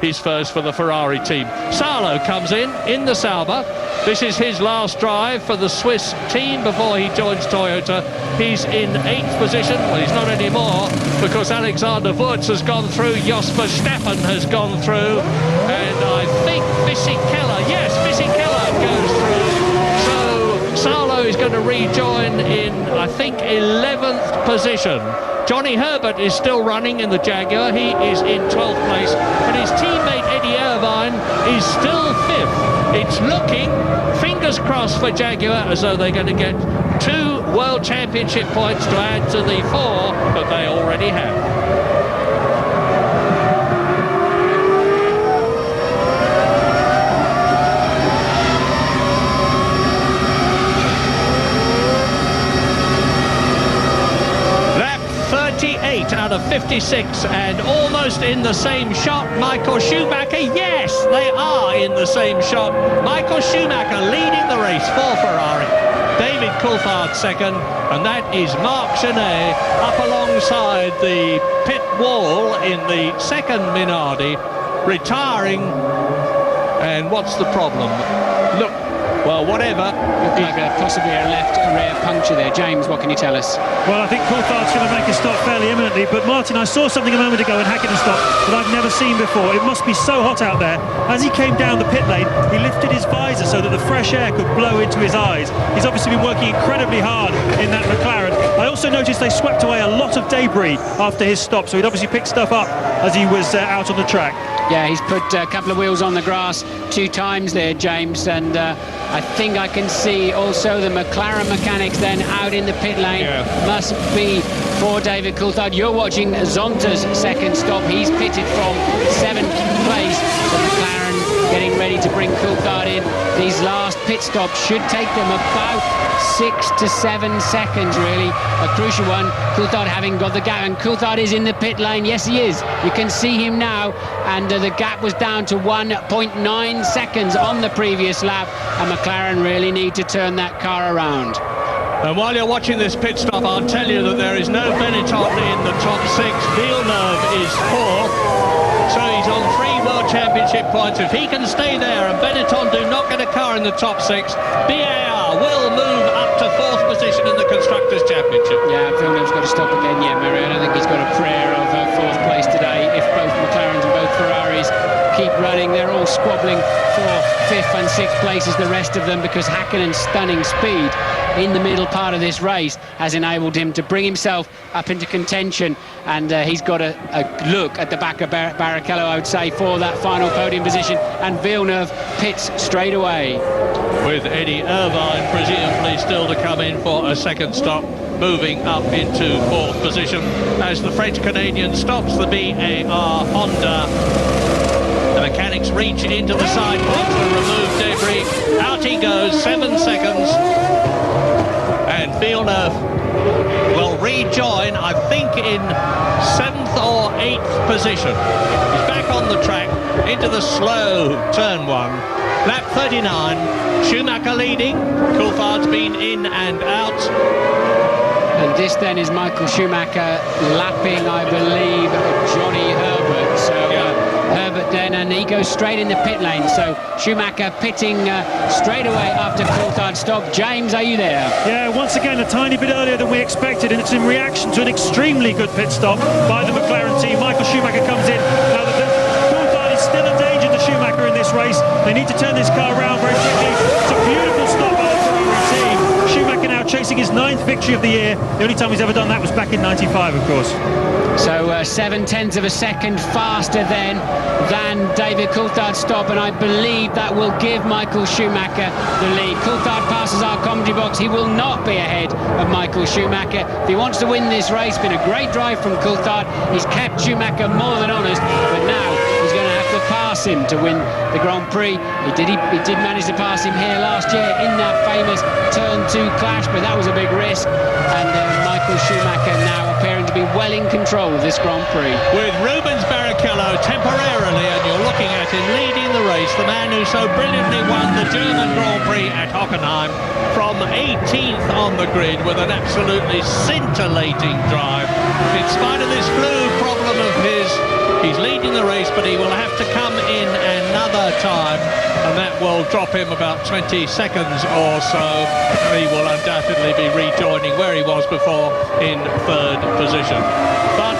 He's first for the Ferrari team. Salo comes in the Sauber. This is his last drive for the Swiss team before he joins Toyota. He's in 8th position. Well, he's not anymore, because Alexander Wurz has gone through, Jos Verstappen has gone through, and I think Fisichella goes through. So Salo is going to rejoin in, I think, 11th position. Johnny Herbert is still running in the Jaguar. He is in 12th place, and his teammate Eddie Irvine is still 5th. It's looking, fingers crossed for Jaguar, as though they're going to get 2 World Championship points to add to the 4 that they already have. Out of 56, and almost in the same shot, Michael Schumacher. Yes, they are in the same shot. Michael Schumacher leading the race for Ferrari. David Coulthard second, and that is Marc Genet up alongside the pit wall in the second Minardi, retiring. And what's the problem? Look, well, whatever. Looked like possibly a left rear puncture there. James, what can you tell us? Well, I think Coulthard's going to make a stop fairly imminently, but Martin, I saw something a moment ago in Häkkinen stop that I've never seen before. It must be so hot out there. As he came down the pit lane, he lifted his visor so that the fresh air could blow into his eyes. He's obviously been working incredibly hard in that McLaren. I also noticed they swept away a lot of debris after his stop, so he'd obviously picked stuff up as he was out on the track. Yeah, he's put a couple of wheels on the grass 2 times there, James, and I think I can see also the McLaren mechanics then out in the pit lane. Yeah. Must be for David Coulthard. You're watching Zonta's second stop. He's pitted from 7th place. The McLaren getting ready to bring Coulthard in. These last pit stops should take them about 6 to 7 seconds, really. A crucial one. Coulthard having got the gap, and Coulthard is in the pit lane. Yes, he is. You can see him now, and the gap was down to 1.9 seconds on the previous lap, and McLaren really need to turn that car around. And while you're watching this pit stop, I'll tell you that there is no Benetton in the top 6. Villeneuve is 4th, so he's on 3 World Championship points. If he can stay there and Benetton do not get a car in the top 6, BAR will move up to 4th position in the Constructors' Championship. Yeah, Villeneuve's got to stop again. Yeah, Murray, I don't think he's got a prayer of 4th place today. If both McLarens and both Ferraris keep running, they're all squabbling for 5th and 6th places, the rest of them, because Häkkinen's stunning speed in the middle part of this race has enabled him to bring himself up into contention, and he's got a look at the back of Barrichello, I would say, for that final podium position, and Villeneuve pits straight away. With Eddie Irvine presumably still to come in for a second stop, moving up into fourth position as the French-Canadian stops the BAR Honda. The mechanics reach into the side box to remove debris. Out he goes, 7 seconds. And Villeneuve will rejoin, I think, in 7th or 8th position. He's back on the track into the slow turn 1. Lap 39, Schumacher leading. Coulthard's been in and out. And this then is Michael Schumacher lapping, I believe, Johnny Herbert. So Herbert then, and he goes straight in the pit lane. So Schumacher pitting straight away after Coulthard stop. James, are you there? Yeah, once again, a tiny bit earlier than we expected, and it's in reaction to an extremely good pit stop by the McLaren team. Michael Schumacher comes in. Now, Coulthard is still a danger to Schumacher in this race. They need to turn this car around very quickly. It's a beautiful stop by the Ferrari team. Schumacher now chasing his 9th victory of the year. The only time he's ever done that was back in '95, of course. So 0.7 of a second faster then than David Coulthard's stop, and I believe that will give Michael Schumacher the lead. Coulthard passes our commentary box. He will not be ahead of Michael Schumacher. If he wants to win this race, been a great drive from Coulthard. He's kept Schumacher more than honest, but now he's going to have to pass him to win the Grand Prix. He did manage to pass him here last year in that famous turn 2 clash, but that was a big risk. And Michael Schumacher now appearing to be well in control of this Grand Prix. With Rubens Barrichello temporarily, and you're looking at him leading the race, the man who so brilliantly won the German Grand Prix at Hockenheim from 18th on the grid with an absolutely scintillating drive. In spite of this flu problem of his, he's leading the race, but he will have to come in another time, and that will drop him about 20 seconds or so. He will undoubtedly be rejoining where he was before in 3rd position. But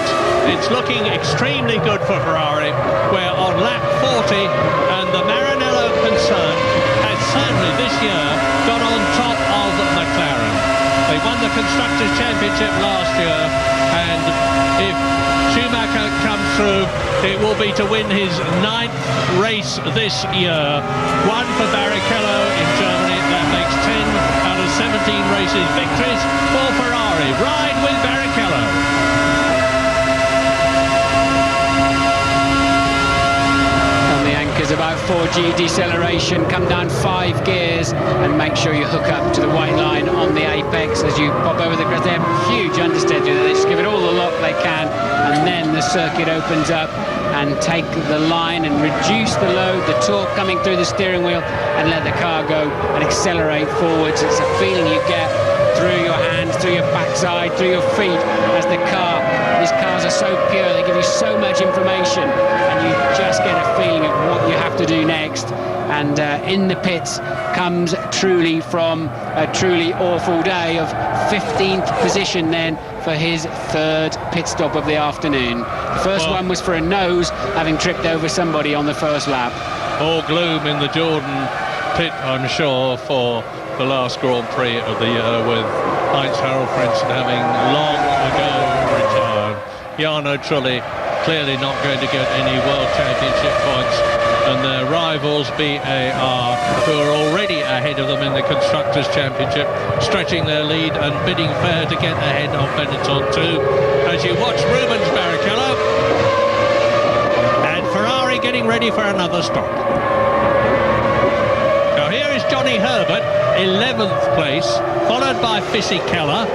it's looking extremely good for Ferrari. We're on lap 40, and the Maranello concern has certainly this year got on top of McLaren. They won the Constructors' Championship last year, and if Schumacher comes through, it will be to win his 9th race this year. 1 for Barrichello in Germany. That makes 10 out of 17 races victories for Ferrari. Ride with Barrichello. About 4G deceleration, come down 5 gears and make sure you hook up to the white line on the apex as you pop over the crest. They have huge understeer. They just give it all the lock they can, and then the circuit opens up and take the line and reduce the load, the torque coming through the steering wheel, and let the car go and accelerate forwards. It's a feeling you get through your hands, through your backside, through your feet as these cars are so pure, they give you so much information, and you just get a feeling of what you have to do next. And in the pits comes truly from a truly awful day of 15th position then for his 3rd pit stop of the afternoon. The first one was for a nose, having tripped over somebody on the first lap. All gloom in the Jordan pit, I'm sure, for the last Grand Prix of the year, with Heinz-Harald Frentzen having long ago retired. Jarno Trulli clearly not going to get any World Championship points, and their rivals BAR, who are already ahead of them in the Constructors' Championship, stretching their lead and bidding fair to get ahead of Benetton too. As you watch Rubens Barrichello and Ferrari getting ready for another stop. Now here is Johnny Herbert, 11th place, followed by Fisichella.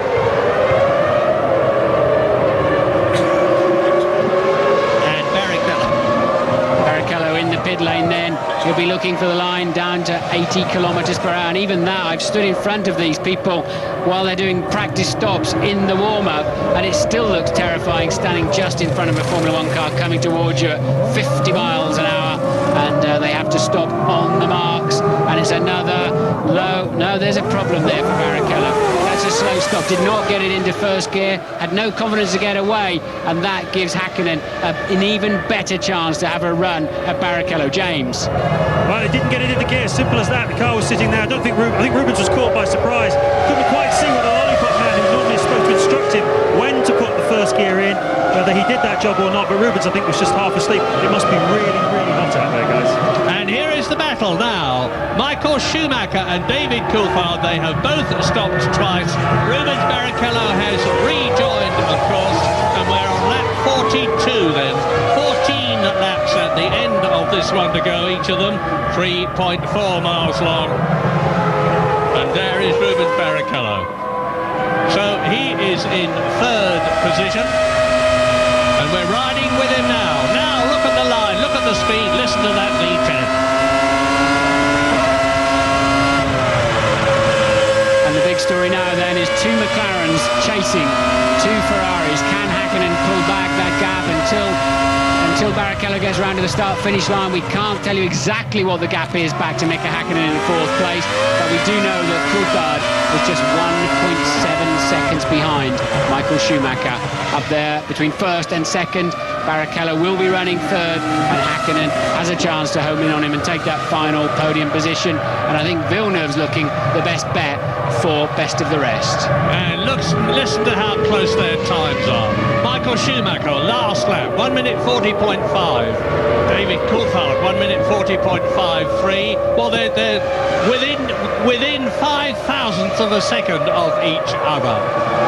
Pit lane then, he'll be looking for the line down to 80 kilometers per hour, and even that, I've stood in front of these people while they're doing practice stops in the warm-up, and it still looks terrifying standing just in front of a Formula 1 car coming towards you at 50 miles an hour. and they have to stop on the marks, and it's another low. No, there's a problem there for Barrichello. That's a slow stop, did not get it into first gear, had no confidence to get away, and that gives Häkkinen an even better chance to have a run at Barrichello. James. Well, it didn't get it into gear, simple as that. The car was sitting there. I think Rubens was caught by surprise. Couldn't quite see what the lollipop man who normally is supposed to instruct him when to put the first gear in, whether he did that job or not, but Rubens, I think, was just half asleep. It must be really, really hot out there, guys. And here is the battle now. Michael Schumacher and David Coulthard, they have both stopped twice. Rubens Barrichello has rejoined, of course, and we're on lap 42 then. 14 laps at the end of this one to go, each of them 3.4 miles long. And there is Rubens Barrichello. So he is in third position. And we're riding with him now. Now look at the line, look at the speed, listen to that V10. And the big story now then is two McLarens chasing two Ferraris. Can Häkkinen pull back that gap until Barrichello gets round to the start-finish line? We can't tell you exactly what the gap is back to Mika Häkkinen in fourth place, but we do know that Coulthard is just 1.7 seconds behind Michael Schumacher. Up there between first and second, Barrichello will be running third, and Häkkinen has a chance to home in on him and take that final podium position. And I think Villeneuve's looking the best bet for best of the rest. And listen to how close their times are. Michael Schumacher, last lap, 1 minute 40.5. David Coulthard, 1 minute 40.53. Well, they're within 5 thousandths of a second of each other.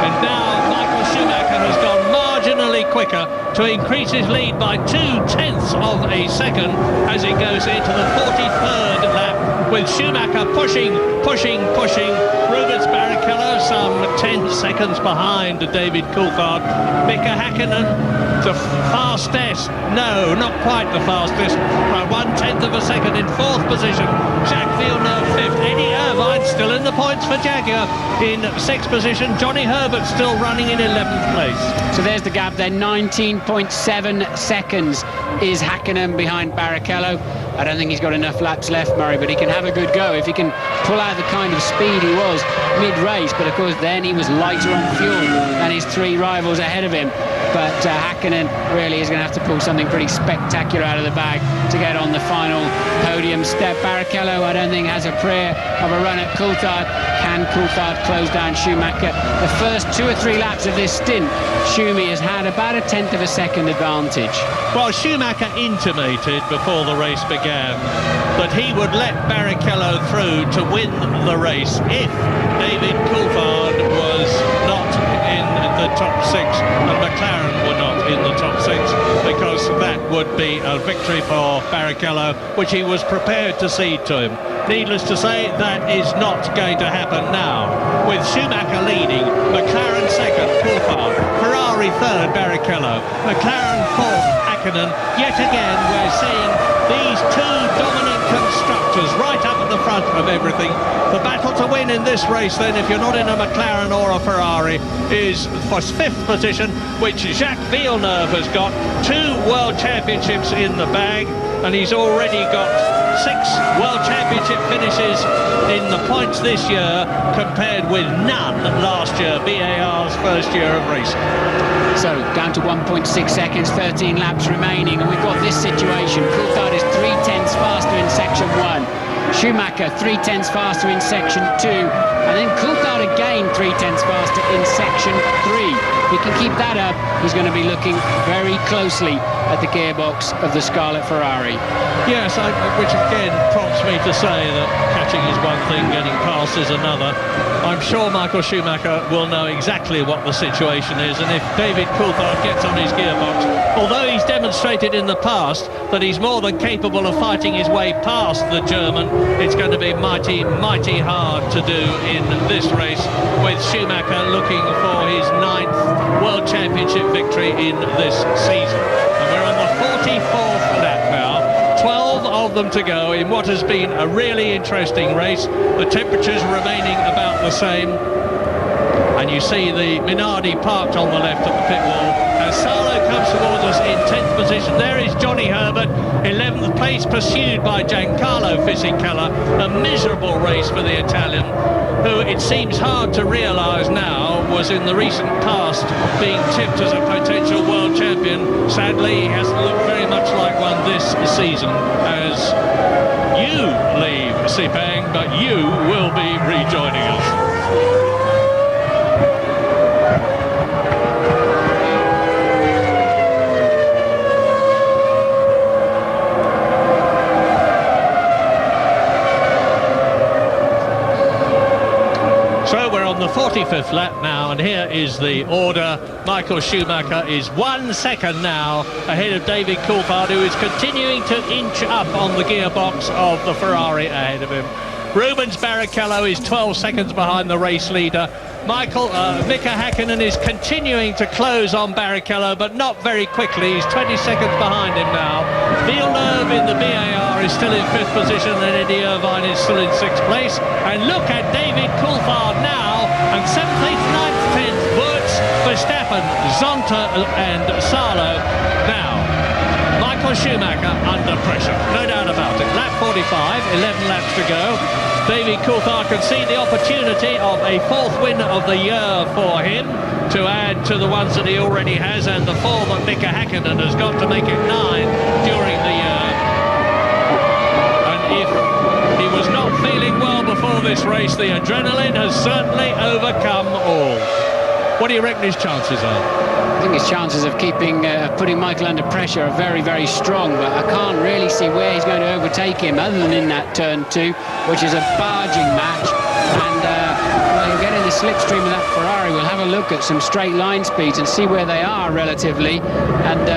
And now Michael Schumacher has gone marginally quicker to increase his lead by 0.2 of a second as it goes into the 43rd lap, with Schumacher pushing. Rubens Barrichello some 10 seconds behind David Coulthard. Mika Häkkinen, the fastest, no, not quite the fastest, by 1/10 of a second in fourth position. Jacques Villeneuve fifth. Eddie Irvine still in the points for Jaguar in sixth position. Johnny Herbert still running in 11th place. So there's the gap there, 19.7 seconds is Häkkinen behind Barrichello. I don't think he's got enough laps left, Murray, but he can have a good go if he can pull out the kind of speed he was mid-race. But of course then he was lighter on fuel than his three rivals ahead of him. But Häkkinen really is going to have to pull something pretty spectacular out of the bag to get on the final podium step. Barrichello, I don't think, has a prayer of a run at Coulthard. Can Coulthard close down Schumacher? The first 2 or 3 laps of this stint, Schumi has had about 1/10 of a second advantage. Well, Schumacher intimated before the race began that he would let Barrichello through to win the race if David Coulthard was not in the top 6 and McLaren were not in the top 6, because that would be a victory for Barrichello, which he was prepared to cede to him. Needless to say, that is not going to happen now. With Schumacher leading, McLaren second, Coulthard, Ferrari third, Barrichello, McLaren fourth, Häkkinen. Yet again, we're seeing these two dominant constructors right up at the front of everything. The battle to win in this race, then, if you're not in a McLaren or a Ferrari, is for fifth position, which Jacques Villeneuve has got 2 World Championships in the bag, and he's already got 6 World Championship finishes in the points this year, compared with none last year, BAR's first year of racing. So down to 1.6 seconds, 13 laps remaining, and we've got this situation. Coulthard is 3/10 faster in section 1. Schumacher 3/10 faster in section 2, and then Coulthard again 3/10 faster in section 3. If he can keep that up, he's going to be looking very closely at the gearbox of the Scarlet Ferrari. Yes, which again prompts me to say that catching is one thing, getting past is another. I'm sure Michael Schumacher will know exactly what the situation is, and if David Coulthard gets on his gearbox, although he's demonstrated in the past that he's more than capable of fighting his way past the German, it's going to be mighty, mighty hard to do in this race, with Schumacher looking for his 9th World Championship victory in this season. And we're on the 44th lap now. 12 of them to go in what has been a really interesting race. The temperatures remaining about the same. And you see the Minardi parked on the left of the pit wall. As Salo comes towards us in 10th position, there is Johnny Herbert, 11th place, pursued by Giancarlo Fisichella. A miserable race for the Italian, who it seems hard to realise now was in the recent past being tipped as a potential world champion. Sadly, he hasn't looked very much like one this season, as you leave Sepang, but you will be rejoining us. So we're on the 45th lap now, and here is the order. Michael Schumacher is 1 second now ahead of David Coulthard, who is continuing to inch up on the gearbox of the Ferrari ahead of him. Rubens Barrichello is 12 seconds behind the race leader. Mika Häkkinen is continuing to close on Barrichello, but not very quickly. He's 20 seconds behind him now. Villeneuve in the BAR is still in 5th position, and Eddie Irvine is still in 6th place. And look at David Coulthard now, and 7th, 8th, 9th, 10th, Wurz, Verstappen, Zonta and Salo. Now, Michael Schumacher under pressure, no doubt about it. Lap 45, 11 laps to go. David Coulthard can see the opportunity of a 4th win of the year for him, to add to the ones that he already has, and the 4 that Mika Häkkinen has got to make it 9 during the year. And if he was not feeling well before this race, the adrenaline has certainly overcome all. What do you reckon his chances are? I think his chances of putting Michael under pressure are very, very strong, but I can't really see where he's going to overtake him other than in that turn 2, which is a barging match. And well, he'll get in the slipstream of that Ferrari. We'll have a look at some straight line speeds and see where they are relatively. And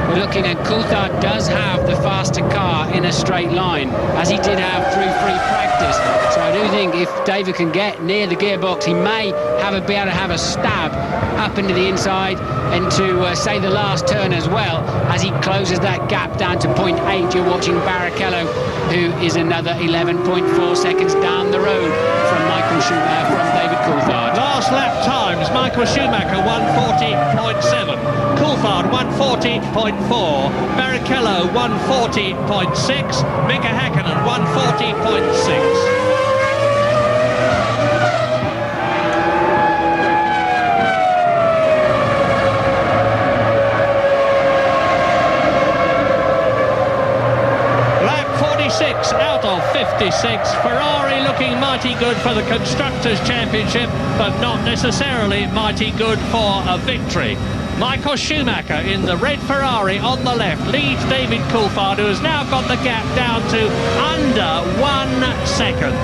we're looking at Coulthard does have the faster car in a straight line, as he did have through free practice. So I do think if David can get near the gearbox, he may be able to have a stab up into the inside into, say, the last turn as well, as he closes that gap down to 0.8. You're watching Barrichello, who is another 11.4 seconds down the road from David Coulthard. Last lap times, Michael Schumacher 140.7, Coulthard 140.4, Barrichello 140.6, Mika Häkkinen 140.6. Out of 56, Ferrari looking mighty good for the Constructors' Championship, but not necessarily mighty good for a victory. Michael Schumacher in the red Ferrari on the left leads David Coulthard, who has now got the gap down to under 1 second.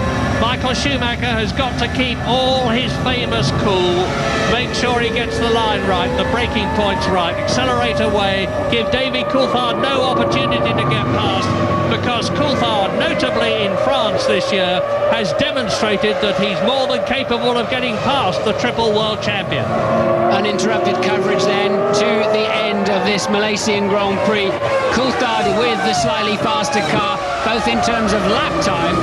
Michael Schumacher has got to keep all his famous cool, make sure he gets the line right, the braking points right, accelerate away, give David Coulthard no opportunity to get past, because Coulthard, notably in France this year, has demonstrated that he's more than capable of getting past the triple world champion. Uninterrupted coverage then to the end of this Malaysian Grand Prix. Coulthard with the slightly faster car, both in terms of lap time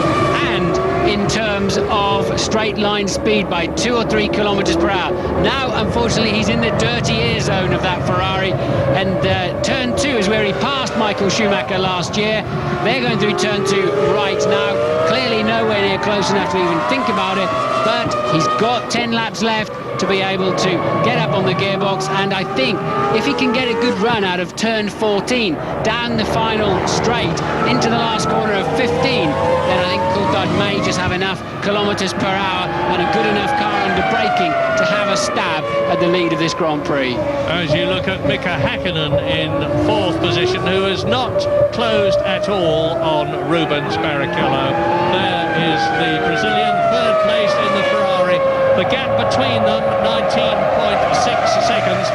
and in terms of straight line speed by 2 or 3 kilometers per hour. Now, unfortunately, he's in the dirty air zone of that Ferrari, and turn 2 is where he passed Michael Schumacher last year. They're going through turn 2 right now. Clearly nowhere near close enough to even think about it, but he's got 10 laps left to be able to get up on the gearbox, and I think if he can get a good run out of turn 14 down the final straight into the last corner of 15, then I think Coulthard may just have enough kilometers per hour and a good enough car under braking to have a stab at the lead of this Grand Prix. As you look at Mika Häkkinen in 4th position, who has not closed at all on Rubens Barrichello. There is the Brazilian 3rd place in the Ferrari. The gap between them, 19.6 seconds.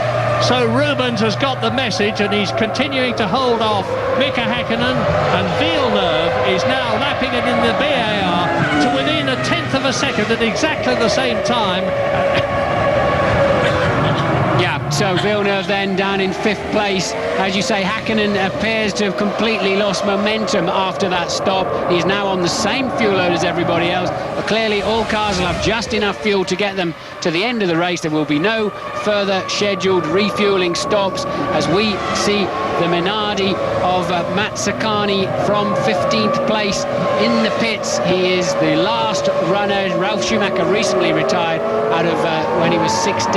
So Rubens has got the message, and he's continuing to hold off Mika Häkkinen, and Villeneuve is now lapping it in the BAR to within 1/10 of a second at exactly the same time. Yeah, So Villeneuve then down in 5th place. As you say, Hakkinen appears to have completely lost momentum after that stop. He's now on the same fuel load as everybody else, but clearly all cars will have just enough fuel to get them to the end of the race. There will be no further scheduled refueling stops as we see the Minardi of Matt Saccani from 15th place in the pits. He is the last runner. Ralf Schumacher recently retired out of when he was 16,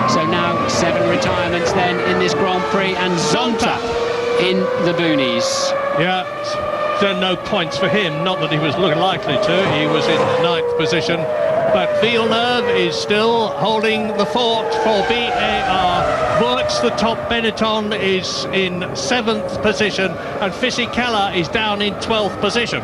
so now 7 retirements then in this Grand Prix, and Zonta in the boonies. Yeah, so no points for him, not that he was looking likely to. He was in 9th position, but Villeneuve is still holding the fort for BAR. Works the top. Benetton is in 7th position, and Fisichella is down in 12th position.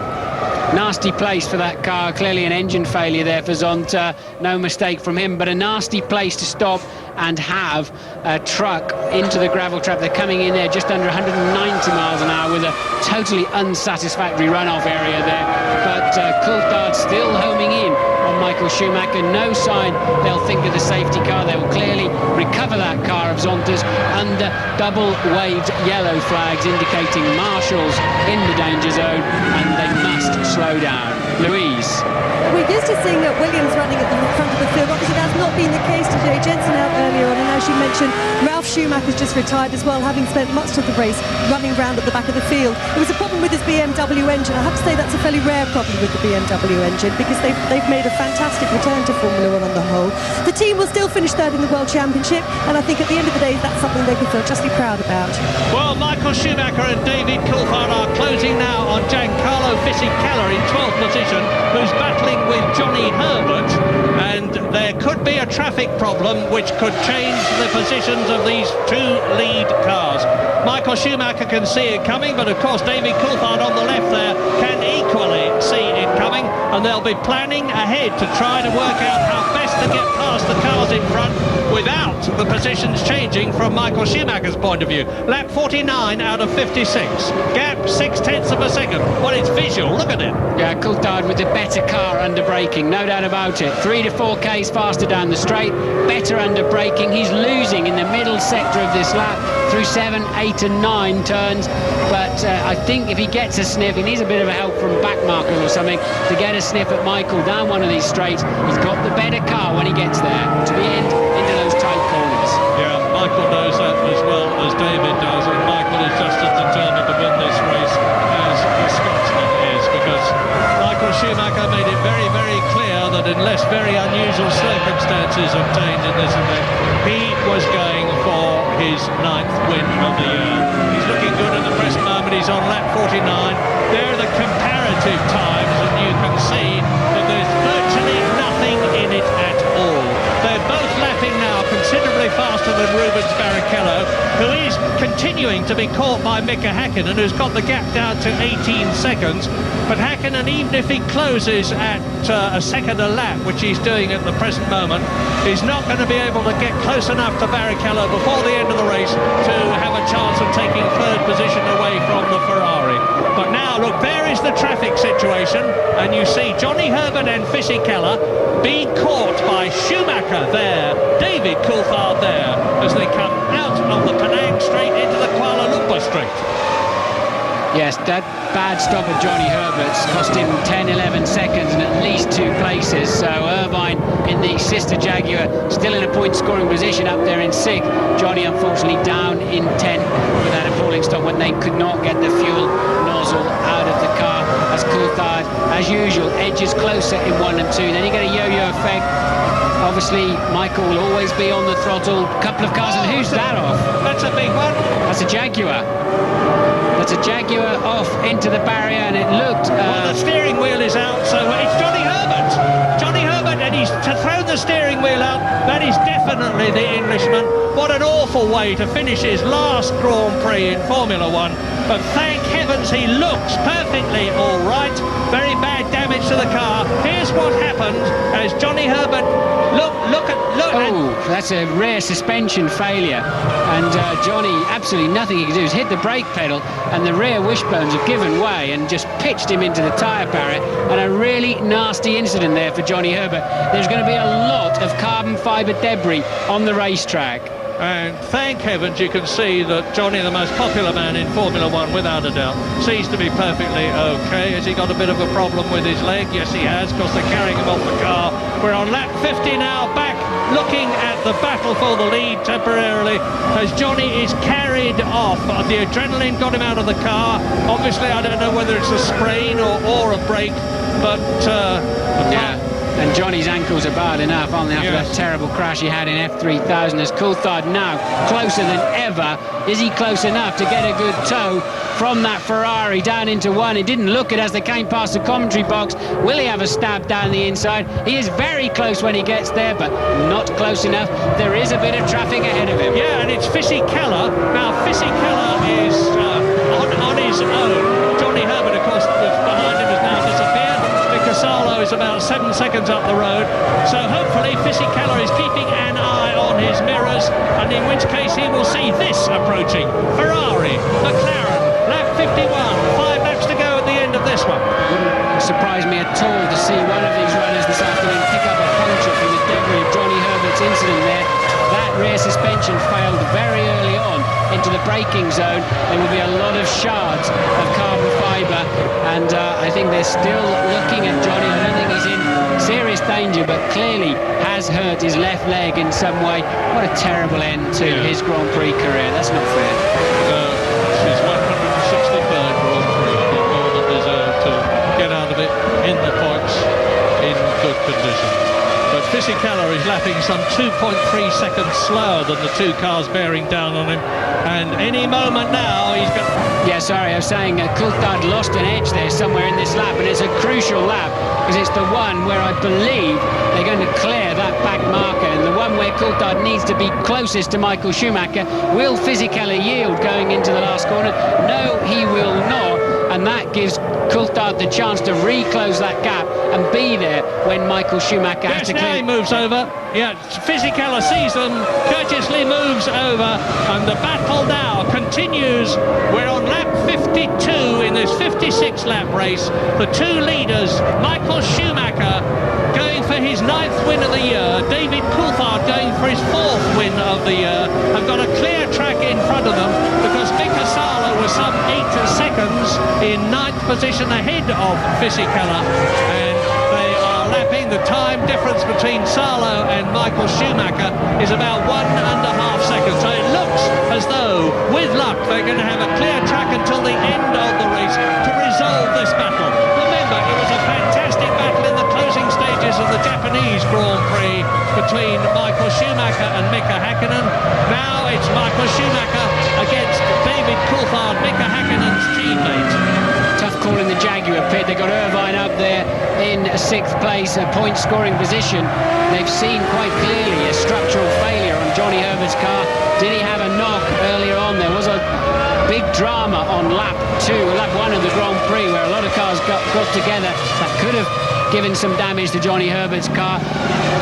Nasty place for that car, clearly an engine failure there for Zonta, no mistake from him, but a nasty place to stop and have a truck into the gravel trap. They're coming in there just under 190 miles an hour with a totally unsatisfactory runoff area there, but Coulthard still homing in on Michael Schumacher. No sign they'll think of the safety car. They will clearly recover that car of Zonta's under double waved yellow flags indicating marshals in the danger zone, and they must slow down. Louise. We're used to seeing Williams running at the front of the field. Obviously that's not been the case today. Jensen out earlier on, and as you mentioned, Ralf Schumacher's just retired as well, having spent much of the race running round at the back of the field. It was a problem with his BMW engine. I have to say that's a fairly rare problem with the BMW engine, because they've made a fantastic return to Formula 1 on the whole. The team will still finish 3rd in the World Championship, and I think at the end of the day that's something they can feel justly proud about. Well, Michael Schumacher and David Coulthard are closing now on Giancarlo Fisichella in 12th position, who's battling with Johnny Herbert, and there could be a traffic problem which could change the positions of these 2 lead cars. Michael Schumacher can see it coming, but of course David Coulthard on the left there can equally see it coming, and they'll be planning ahead to try to work out how best to get past the cars in front without the positions changing from Michael Schumacher's point of view. Lap 49 out of 56. Gap 0.6 of a second. Well, it's visual, look at it. Yeah, Coulthard with the better car under braking, no doubt about it. 3 to 4 k's faster down the straight, better under braking. He's losing in the middle sector of this lap through 7, 8 and 9 turns, but I think if he gets a sniff, he needs a bit of a help from backmarker or something to get a sniff at Michael down one of these straights. He's got the better car when he gets there to the end into those tight corners. Yeah, Michael knows that as well as David does, and Michael is just as determined to win this race as the Scotsman is, because Michael Schumacher made it very, very clear that unless very unusual circumstances obtained in this event, he was going for his 9th win of the year. He's looking good at the present moment. He's on lap 49. There are the comparative times, and you can see that there's virtually nothing in it at all. They're both lapping now considerably faster than Rubens Barrichello, who is continuing to be caught by Mika Hakkinen, who's got the gap down to 18 seconds. But Hakkinen, even if he closes at a second a lap, which he's doing at the present moment, is not going to be able to get close enough to Barrichello before the end of the race to have a chance of taking 3rd position away from the Ferrari. But now, look, there is the traffic situation, and you see Johnny Herbert and Fisichella being caught by Schumacher there, David Coulthard there, as they come out of the Penang Straight into the Kuala Lumpur Straight. Yes, that bad stop of Johnny Herbert's cost him 10, 11 seconds and at least 2 places. So Irvine in the sister Jaguar still in a point-scoring position up there in 6th. Johnny unfortunately down in 10 with that appalling stop when they could not get the fuel nozzle out of the car, as Coulthard, as usual, edges closer in 1 and 2. Then you get a yo-yo effect. Obviously, Michael will always be on the throttle. Couple of cars, and who's that off? That's a big one. That's a Jaguar. That's a Jaguar off into the barrier, and it looked... well, the steering wheel is out, so it's Johnny Herbert. Johnny Herbert, and he's thrown the steering wheel out. That is definitely the Englishman. What an awful way to finish his last Grand Prix in Formula 1. But thank heavens he looks perfectly all right. Very bad damage to the car. Here's what happened as Johnny Herbert... Look. Oh, that's a rare suspension failure. And Johnny, absolutely nothing he can do is hit the brake pedal, and the rear wishbones have given way and just pitched him into the tyre barrier. And a really nasty incident there for Johnny Herbert. There's going to be a lot of carbon fibre debris on the racetrack. And thank heavens you can see that Johnny, the most popular man in Formula One, without a doubt, seems to be perfectly okay. Has he got a bit of a problem with his leg? Yes, he has, because they're carrying him off the car. We're on lap 50 now, back looking at the battle for the lead temporarily, as Johnny is carried off. The adrenaline got him out of the car. Obviously, I don't know whether it's a sprain or a break, but... yeah. And Johnny's ankles are bad enough, aren't they, after that terrible crash he had in F3000. As Coulthard now closer than ever. Is he close enough to get a good tow from that Ferrari down into one? It didn't look it as they came past the commentary box. Will he have a stab down the inside? He is very close when he gets there, but not close enough. There is a bit of traffic ahead of him. Yeah, and it's Fisichella. Now, Fisichella is on his own. Johnny Herbert, of course, was behind him, has now disappeared. Casalo is about 7 seconds up the road, so hopefully Fisichella is keeping an eye on his mirrors, and in which case he will see this approaching. Ferrari, McLaren, lap 51, 5 laps to go at the end of this one. Wouldn't surprise me at all to see one of these runners this afternoon pick up a puncture from the debris of Johnny Herbert's incident there. That rear suspension failed very early on into the braking zone. There will be a lot of shards of carbon fibre, and I think they're still looking at Johnny. I don't think he's in serious danger, but clearly has hurt his left leg in some way. What a terrible end to his Grand Prix career. That's not fair. His 163rd Grand Prix. He more than deserved to get out of it in the points in good condition. But Fisichella is lapping some 2.3 seconds slower than the two cars bearing down on him, and any moment now he's got... Yeah, sorry, I was saying Coulthard lost an edge there somewhere in this lap, and it's a crucial lap because it's the one where I believe they're going to clear that back marker, and the one where Coulthard needs to be closest to Michael Schumacher. Will Fisichella yield going into the last corner? No, he will not, and that gives Coulthard the chance to reclose that gap and be there when Michael Schumacher has to clear. Now he moves over. Yeah, Fisichella sees them, courteously moves over, and the battle now continues. We're on lap 52 in this 56 lap race. The two leaders, Michael Schumacher going for his 9th win of the year, David Coulthard going for his 4th win of the year, have got a clear track in front of them because Mika Salo was some 8 seconds in 9th position ahead of Fisichella, and they are lapping. The time difference between Salo and Michael Schumacher is about 1.5 seconds, so it looks as though, with luck, they're going to have a clear track until the end of the race to resolve this battle. Remember, it was a fantastic battle in the closing stages of the Japanese Grand Prix between Michael Schumacher and Mika Häkkinen. Now it's Michael Schumacher against David Coulthard, Mika Häkkinen's teammate. Tough call in the Jaguar pit. They got Irvine up there in 6th place, a point scoring position. They've seen quite clearly a structural failure on Johnny Herbert's car. Did he have a knock earlier on? There was a big drama on lap 1 of the Grand Prix where a lot of cars got together that could have given some damage to Johnny Herbert's car.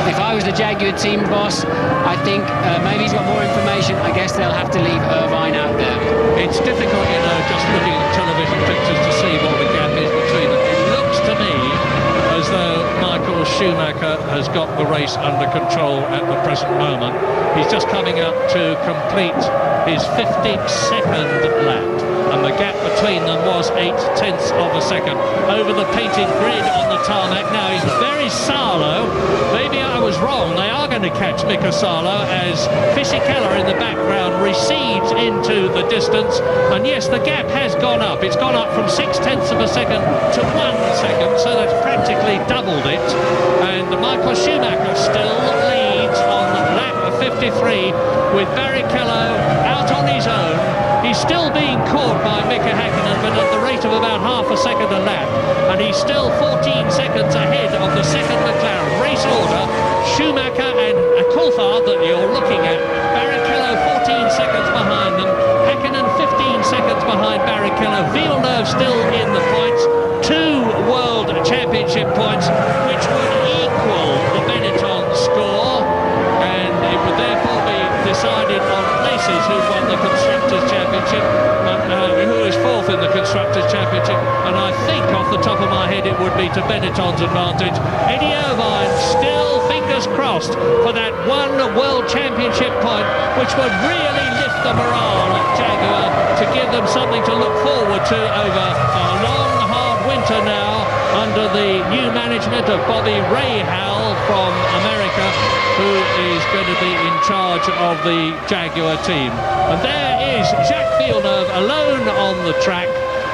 If I was the Jaguar team boss, I think maybe he's got more information. I guess they'll have to leave Irvine out there. It's difficult, you know, just looking at television pictures to see what the gap is between them. It looks to me as though Michael Schumacher has got the race under control at the present moment. He's just coming up to complete his 52nd lap, and the gap between them was 0.8 of a second over the painted grid on the tarmac. Now he's very Salo. Maybe I was wrong. They are going to catch Mika Salo as Fisichella in the background recedes into the distance, and yes, the gap has gone up. It's gone up from 0.6 of a second to 1 second, so that's practically doubled it, and Michael Schumacher still leads on lap 53 with Barrichello out on his own. He's still being caught by Mika Häkkinen, but at the rate of about half a second a lap, and he's still 14 seconds ahead of the second McLaren. Race order, Schumacher and Coulthard that you're looking at. Barrichello 14 seconds behind them, Häkkinen 15 seconds behind Barrichello. Villeneuve still in the points, 2 World Championship points, which would equal the Benetton score, and it would therefore be decided on places who won the Constructors' Championship, who is 4th in the Constructors' Championship, and I think off the top of my head it would be to Benetton's advantage. Eddie Irvine still fingers crossed for that 1 World Championship point which would really lift the morale at Jaguar to give them something to look forward to over a long, hard winter now under the new management of Bobby Rahal from America, who is going to be in charge of the Jaguar team. And there is Jacques Villeneuve alone on the track.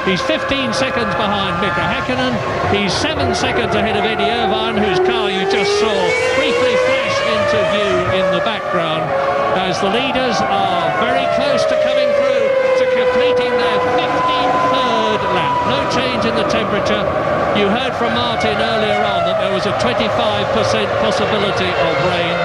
He's 15 seconds behind Mika Häkkinen. He's 7 seconds ahead of Eddie Irvine, whose car you just saw briefly flash into view in the background, as the leaders are very close to coming through to completing their 53rd lap. No change in the temperature. You heard from Martin earlier on that there was a 25% possibility of rain.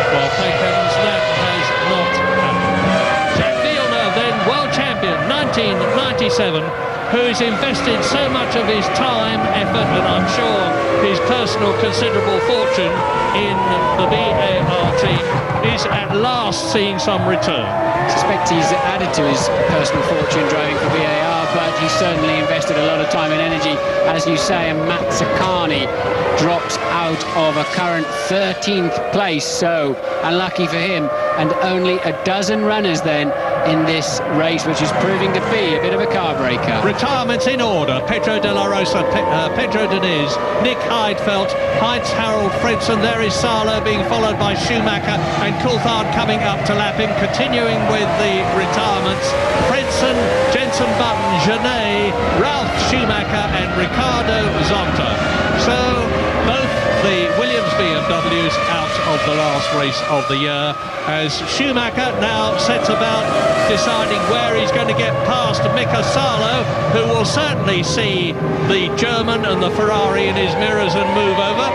Well, thank heavens that has not happened. Jacques Villeneuve then, world champion, 1997, who's invested so much of his time, effort, and I'm sure his personal considerable fortune in the VAR team, is at last seeing some return. I suspect he's added to his personal fortune driving for VAR, but he certainly invested a lot of time and energy, as you say, and Matt Saccani drops out of a current 13th place, so unlucky for him, and only a dozen runners then in this race, which is proving to be a bit of a car breaker. Retirements in order: Pedro de la Rosa, Pedro Diniz, Nick Heidfeld, Heinz Harald Frentzen. There is Salo being followed by Schumacher, and Coulthard coming up to lap him. Continuing with the retirements: Frentzen, Jenson Button, Genet, Ralf Schumacher and Ricardo Zonta. So both the Williams BMWs out of the last race of the year, as Schumacher now sets about deciding where he's going to get past Mika Salo, who will certainly see the German and the Ferrari in his mirrors and move over.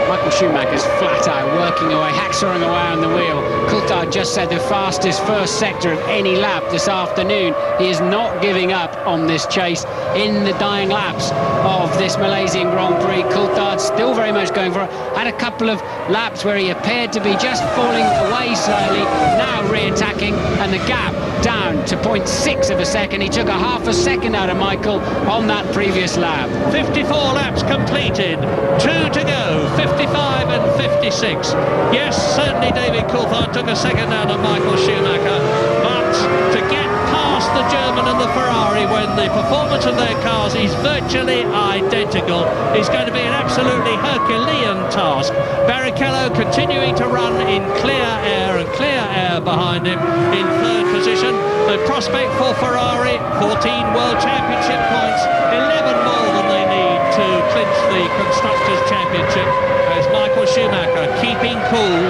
Michael Schumacher's flat out working away, hacksawing away on the wheel. Coulthard just said the fastest first sector of any lap this afternoon. He is not giving up on this chase in the dying laps of this Malaysian Grand Prix. Coulthard still very much going for it. Had a couple of laps where he appeared to be just falling away slightly, now re-attacking, and the gap down to 0.6 of a second. He took a half a second out of Michael on that previous lap. 54 laps completed, 2 to go, 55 and 56. Yes, certainly David Coulthard took a second out of Michael Schumacher, but to get past the German and the Ferrari when the performance of their cars is virtually identical is going to be an absolutely Herculean task. Barrichello continuing to run in clear air, and clear air behind him in third position. The prospect for Ferrari: 14 World Championship points, 11 more than they need to clinch the Constructors' Championship, as Michael Schumacher keeping cool,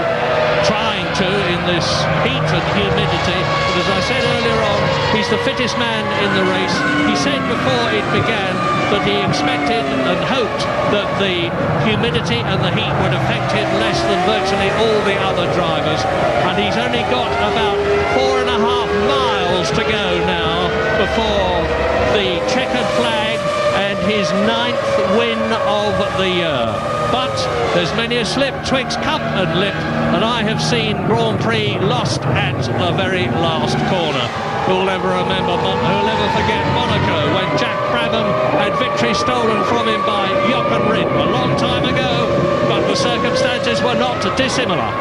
trying to in this heat and humidity. But as I said earlier on, he's the fittest man in the race. He said before it began that he expected and hoped that the humidity and the heat would affect him less than virtually all the other drivers, and he's only got about 4.5 miles to go now before the checkered flag and his 9th win of the year. But there's many a slip twixt cup and lip, and I have seen Grand Prix lost at the very last corner. Who'll ever remember, who'll ever forget Monaco, when Jack Brabham had victory stolen from him by Jochen Rindt a long time ago, but the circumstances were not dissimilar.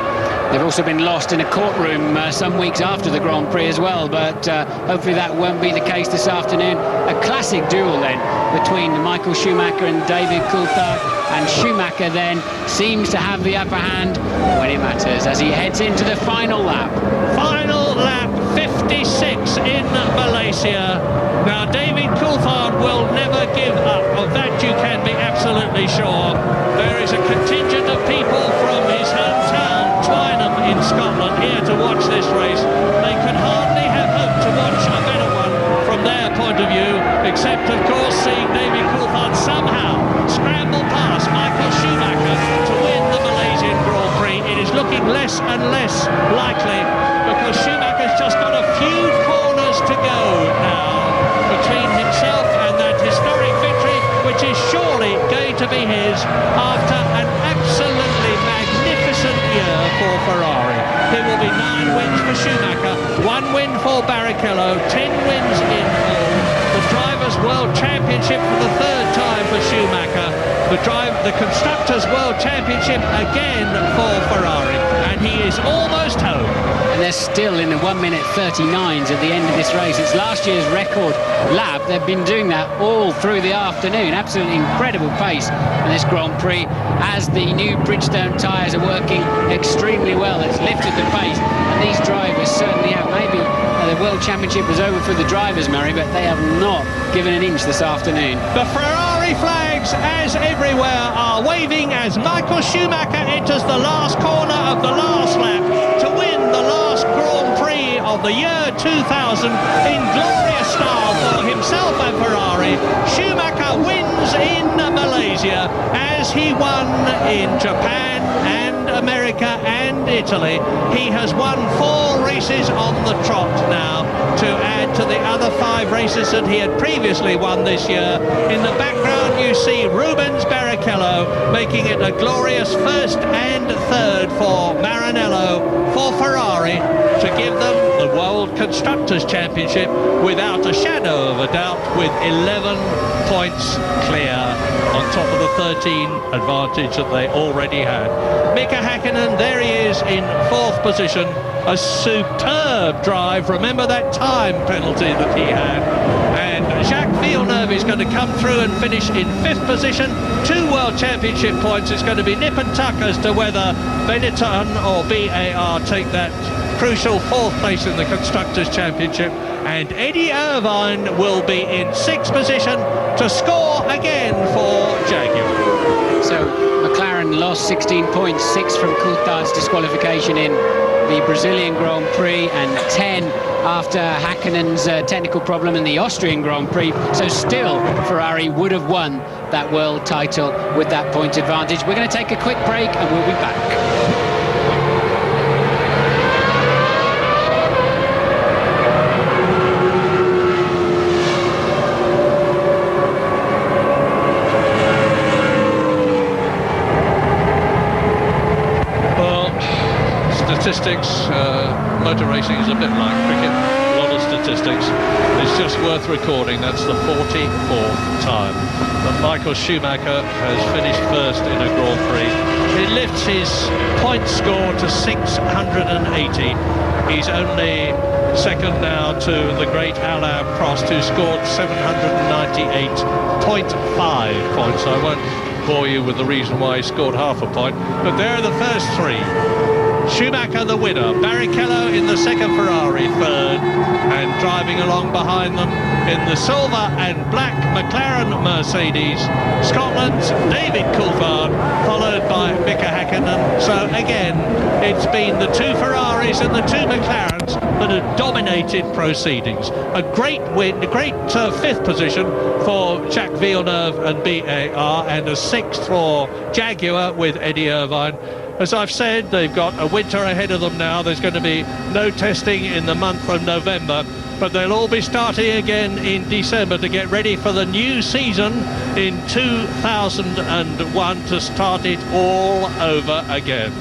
They've also been lost in a courtroom some weeks after the Grand Prix as well, but hopefully that won't be the case this afternoon. A classic duel then between Michael Schumacher and David Coulthard, and Schumacher then seems to have the upper hand when it matters as he heads into the final lap. Final lap 56 in Malaysia. Now David Coulthard will never give up, of that you can be absolutely sure. There is a contingent of people from his hometown, Twynham in Scotland, here to watch this race. They could hardly have hoped to watch a better one from their point of view, except of course seeing David Coulthard somehow scramble past Michael Schumacher to win the Malaysian Grand Prix. It is looking less and less likely, because Schumacher's just got a few corners to go now between himself and that historic victory, which is surely going to be his after an absolutely magnificent year for Ferrari. There will be 9 wins for Schumacher, 1 win for Barrichello, 10 wins in all. The drivers Drivers' World Championship for the third time for Schumacher. The Constructors' World Championship again for Ferrari, and he is almost home. And they're still in the 1:39 at the end of this race. It's last year's record lap. They've been doing that all through the afternoon. Absolutely incredible pace in this Grand Prix, as the new Bridgestone tyres are working extremely well. It's lifted the pace, and these drivers certainly have. Maybe the World Championship was over for the drivers, Murray, but they have not given an inch this afternoon. The Ferrari flags, as everywhere, are waving as Michael Schumacher enters the last corner of the last lap to win the last Grand Prix of the year 2000 in glorious style for himself and Ferrari. Schumacher wins in Malaysia, as he won in Japan and America and Italy. He has won 4 races on the trot now, to add to the other 5 races that he had previously won this year. In the background you see Rubens Barrichello making it a glorious first and third for Maranello for Ferrari, to give them the World Constructors' Championship without a shadow of a doubt, with 11 points clear on top of the 13 advantage that they already had. Mika Häkkinen, there he is in 4th position. A superb drive. Remember that time penalty that he had. And Jacques Villeneuve is going to come through and finish in 5th position. 2 World Championship points. It's going to be nip and tuck as to whether Benetton or BAR take that crucial 4th place in the Constructors' Championship. And Eddie Irvine will be in 6th position to score again for Jaguar. So McLaren lost 16 points, 6 from Coulthard's disqualification in the Brazilian Grand Prix, and 10 after Häkkinen's technical problem in the Austrian Grand Prix. So still, Ferrari would have won that world title with that point advantage. We're going to take a quick break and we'll be back. Statistics, motor racing is a bit like cricket, a lot of statistics. It's just worth recording, that's the 44th time that Michael Schumacher has finished first in a Grand Prix. It lifts his point score to 680. He's only second now to the great Alain Prost, who scored 798.5 points. I won't bore you with the reason why he scored half a point, but there are the first 3. Schumacher the winner, Barrichello in the second Ferrari third, and driving along behind them in the silver and black McLaren Mercedes, Scotland's David Coulthard, followed by Mika Häkkinen. So again, it's been the 2 Ferraris and the 2 McLarens that have dominated proceedings. A great win, a great 5th position for Jacques Villeneuve and BAR, and a 6th for Jaguar with Eddie Irvine. As I've said, they've got a winter ahead of them now. There's going to be no testing in the month of November, but they'll all be starting again in December to get ready for the new season in 2001, to start it all over again.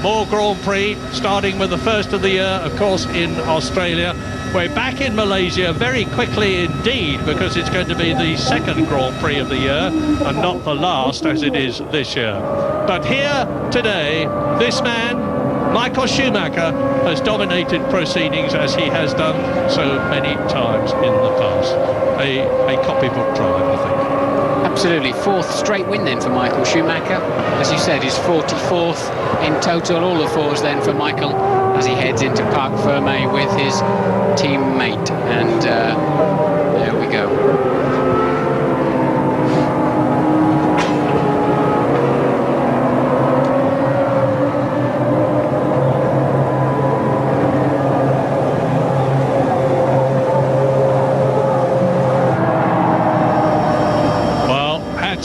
More Grand Prix, starting with the first of the year, of course, in Australia. We're back in Malaysia very quickly indeed, because it's going to be the second Grand Prix of the year and not the last as it is this year. But here today, this man, Michael Schumacher, has dominated proceedings as he has done so many times in the past. A copybook drive, I think. Absolutely, 4th straight win then for Michael Schumacher. As you said, his 44th in total, all the 4s then for Michael as he heads into Parc Fermé with his teammate. And there we go.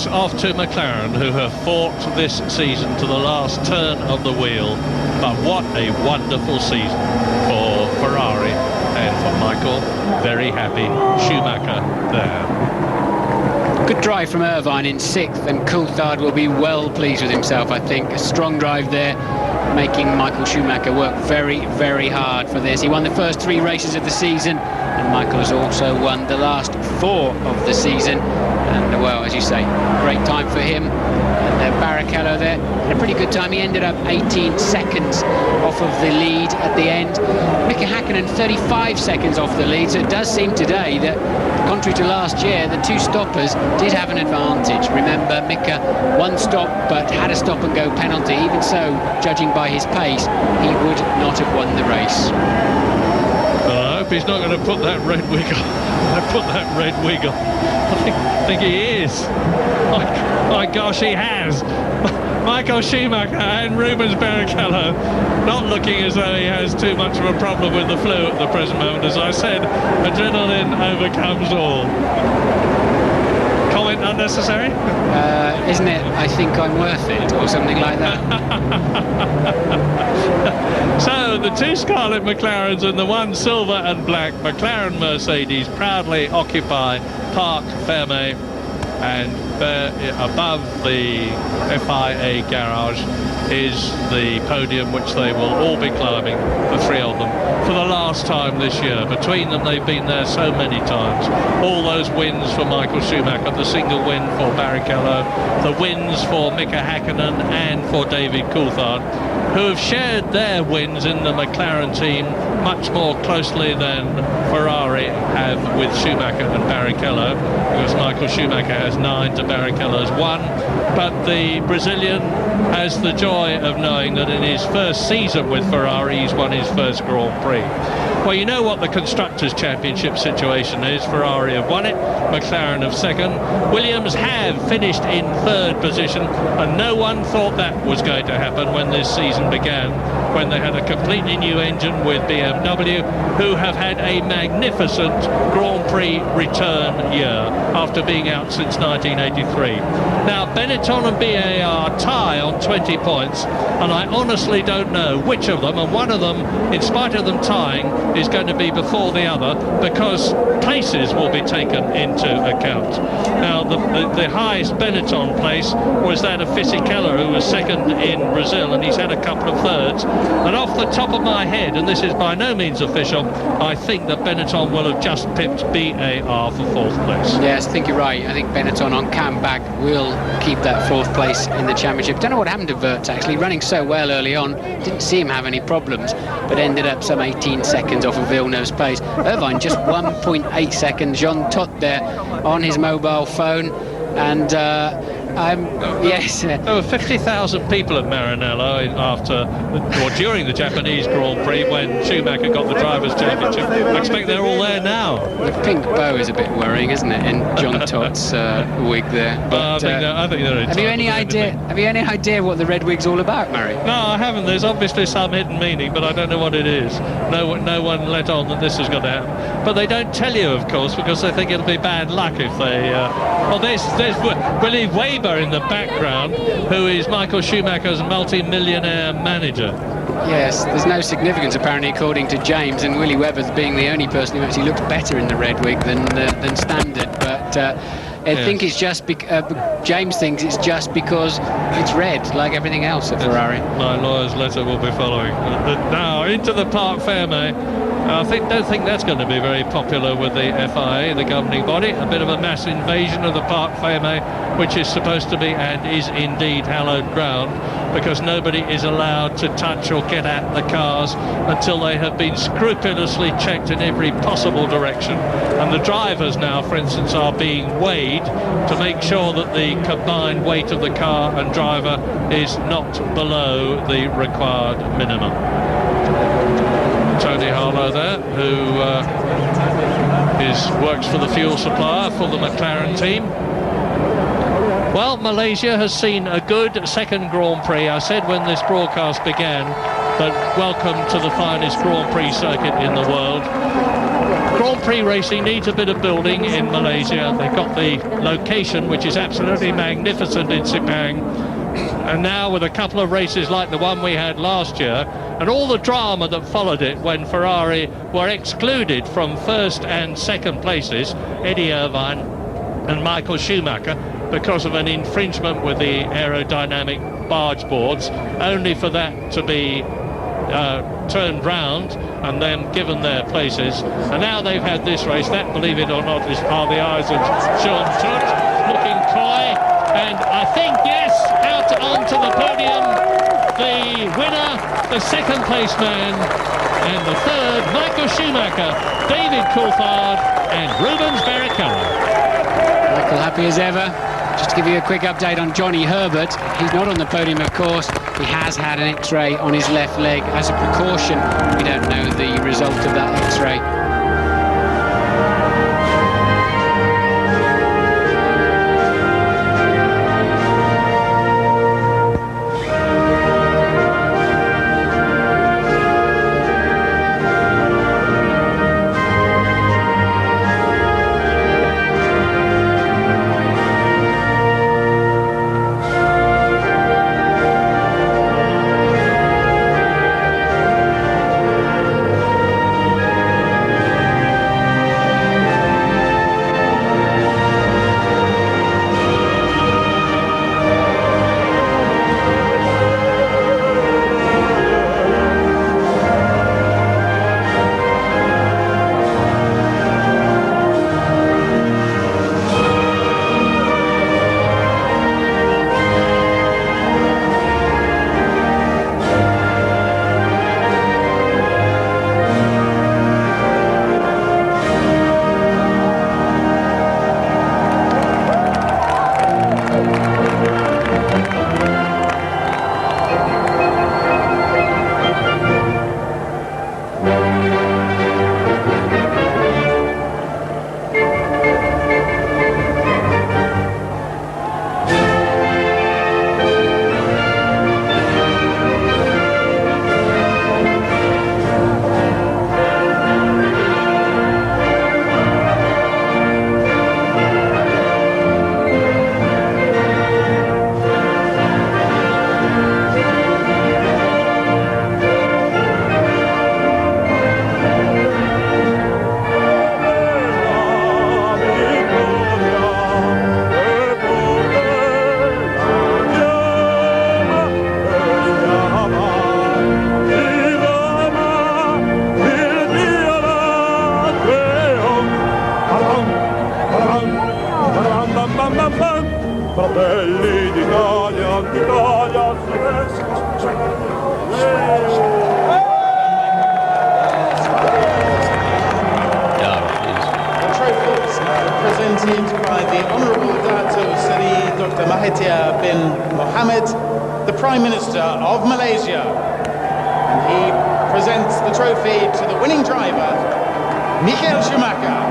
Off to McLaren, who have fought this season to the last turn of the wheel. But what a wonderful season for Ferrari, and for Michael, very happy Schumacher there. Good drive from Irvine in 6th, and Coulthard will be well pleased with himself, I think. A strong drive there making Michael Schumacher work very, very hard for this. He won the first 3 races of the season, and Michael has also won the last 4 of the season. And, well, as you say, great time for him. And Barrichello there had a pretty good time. He ended up 18 seconds off of the lead at the end. Mika Häkkinen 35 seconds off the lead, so it does seem today that, contrary to last year, the 2 stoppers did have an advantage. Remember, Mika 1 stop but had a stop and go penalty. Even so, judging by his pace, he would not have won the race. Well, I hope he's not going to put that red wig on. I think he is. My gosh, he has. Michael Schumacher and Rubens Barrichello not looking as though he has too much of a problem with the flu at the present moment. As I said, adrenaline overcomes all. Comment unnecessary? Isn't it, I think I'm worth it, or something like that? So the 2 Scarlet McLarens and the 1 silver and black McLaren Mercedes proudly occupy Parc Fermé, and above the FIA garage is the podium, which they will all be climbing, the 3 of them, for the last time this year. Between them, they've been there so many times. All those wins for Michael Schumacher, the single win for Barrichello, the wins for Mika Häkkinen and for David Coulthard, who have shared their wins in the McLaren team much more closely than Ferrari have with Schumacher and Barrichello, because Michael Schumacher has 9 to Barrichello's 1, but the Brazilian has the joy of knowing that in his first season with Ferrari he's won his first Grand Prix. Well, you know what the Constructors' Championship situation is. Ferrari have won it, McLaren have 2nd. Williams have finished in 3rd position, and no one thought that was going to happen when this season began, when they had a completely new engine with BMW, who have had a magnificent Grand Prix return year after being out since 1983. Now, Benetton and BAR tie on 20 points, and I honestly don't know which of them, and one of them, in spite of them tying, is going to be before the other, because places will be taken into account. Now, the highest Benetton place was that of Fisichella, who was 2nd in Brazil, and he's had a couple of 3rds. And off the top of my head, and this is by no means official, I think that Benetton will have just pipped BAR for 4th place. Yes, I think you're right. I think Benetton on comeback will keep that 4th place in the championship. Don't know what happened to Wirtz, actually, running so well early on. Didn't see him have any problems, but ended up some 18 seconds off of Villeneuve's pace. Irvine just 1.8 seconds. Jean Todt there on his mobile phone, and yes. There were 50,000 people at Maranello during the Japanese Grand Prix when Schumacher got the Drivers' Championship. I expect they're all there now. The pink bow is a bit worrying, isn't it, in John Todd's wig there? But, I think they're have you any idea what the red wig's all about, Murray? No, I haven't. There's obviously some hidden meaning, but I don't know what it is. No one let on that this was going to happen. But they don't tell you, of course, because they think it'll be bad luck if they... there's Willie Weber in the background, who is Michael Schumacher's multi-millionaire manager. Yes, there's no significance apparently, according to James, and Willie Webber being the only person who actually looks better in the red wig than standard. But I think it's just James thinks it's just because it's red, like everything else at Ferrari. My lawyer's letter will be following. Now into the Parc Fermé. I don't think that's going to be very popular with the FIA, the governing body. A bit of a mass invasion of the Parc Fermé, which is supposed to be and is indeed hallowed ground, because nobody is allowed to touch or get at the cars until they have been scrupulously checked in every possible direction. And the drivers now, for instance, are being weighed to make sure that the combined weight of the car and driver is not below the required minimum. Tony Harlow there, who works for the fuel supplier for the McLaren team. Well, Malaysia has seen a good second Grand Prix. I said when this broadcast began that welcome to the finest Grand Prix circuit in the world. Grand Prix racing needs a bit of building in Malaysia. They've got the location, which is absolutely magnificent in Sepang. And now with a couple of races like the one we had last year, and all the drama that followed it when Ferrari were excluded from first and second places, Eddie Irvine and Michael Schumacher, because of an infringement with the aerodynamic barge boards, only for that to be turned round and then given their places. And now they've had this race. That, believe it or not, are the eyes of Sean Tutt, looking coy. And I think, yes, out onto the podium, the winner, the second place man, and the third, Michael Schumacher, David Coulthard and Rubens Barrichello. Michael happy as ever. Just to give you a quick update on Johnny Herbert, he's not on the podium, of course. He has had an X-ray on his left leg as a precaution. We don't know the result of that X-ray. Presented by the Honourable Dato Seri Dr. Mahathir bin Mohamad, the Prime Minister of Malaysia. And he presents the trophy to the winning driver, Michael Schumacher.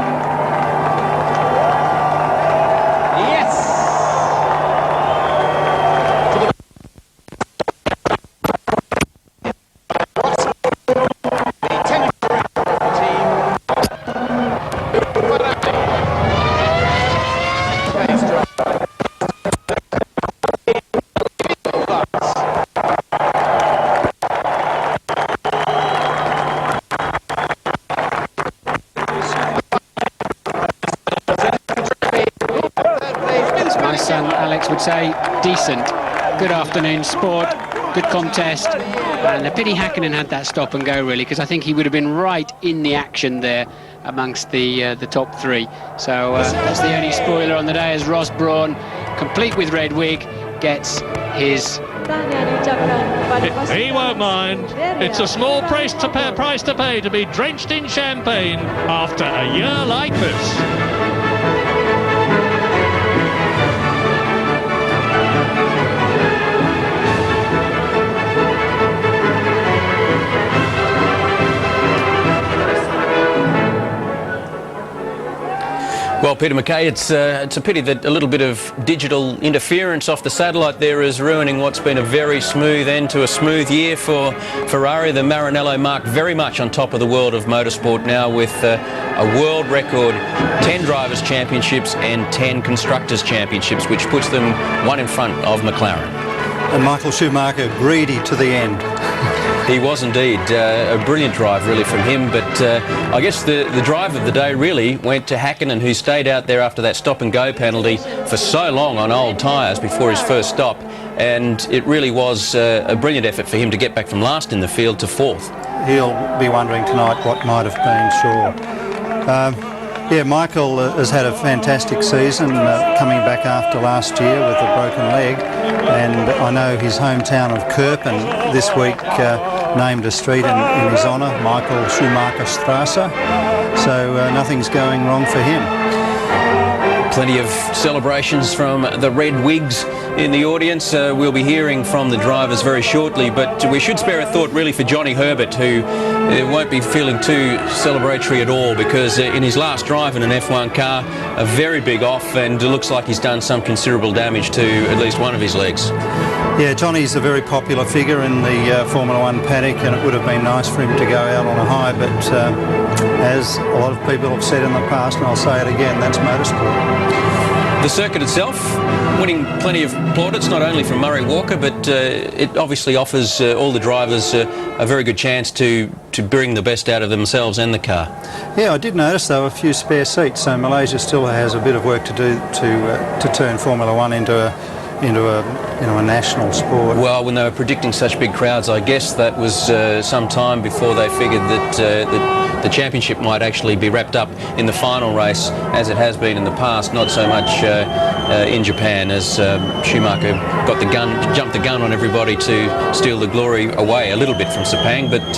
My son Alex would say decent. Good afternoon sport, good contest, and a pity Hakkinen had that stop and go really, because I think he would have been right in the action there amongst the top three. So that's the only spoiler on the day, as Ross Brawn, complete with red wig, gets his. He won't mind. It's a small price to pay to be drenched in champagne after a year like this. Well, Peter McKay, it's a pity that a little bit of digital interference off the satellite there is ruining what's been a very smooth end to a smooth year for Ferrari. The Maranello mark very much on top of the world of motorsport now, with a world record 10 Drivers' Championships and 10 Constructors' Championships, which puts them one in front of McLaren. And Michael Schumacher greedy to the end. He was indeed. A brilliant drive really from him, but I guess the drive of the day really went to Häkkinen, who stayed out there after that stop and go penalty for so long on old tyres before his first stop, and it really was a brilliant effort for him to get back from last in the field to fourth. He'll be wondering tonight what might have been, sure. Yeah, Michael has had a fantastic season, coming back after last year with a broken leg, and I know his hometown of Kerpen this week named a street in his honour, Michael Schumacher Strasse, so nothing's going wrong for him. Plenty of celebrations from the Red Wigs in the audience. We'll be hearing from the drivers very shortly, but we should spare a thought really for Johnny Herbert, who won't be feeling too celebratory at all, because in his last drive in an F1 car, a very big off, and it looks like he's done some considerable damage to at least one of his legs. Yeah, Johnny's a very popular figure in the Formula One paddock, and it would have been nice for him to go out on a high, but as a lot of people have said in the past, and I'll say it again, that's motorsport. The circuit itself winning plenty of plaudits, not only from Murray Walker, but it obviously offers all the drivers a very good chance to bring the best out of themselves and the car. Yeah, I did notice though a few spare seats, so Malaysia still has a bit of work to do to turn Formula One into a national sport. Well, when they were predicting such big crowds, I guess that was some time before they figured that the championship might actually be wrapped up in the final race, as it has been in the past, not so much in Japan, as Schumacher jumped the gun on everybody to steal the glory away a little bit from Sepang. But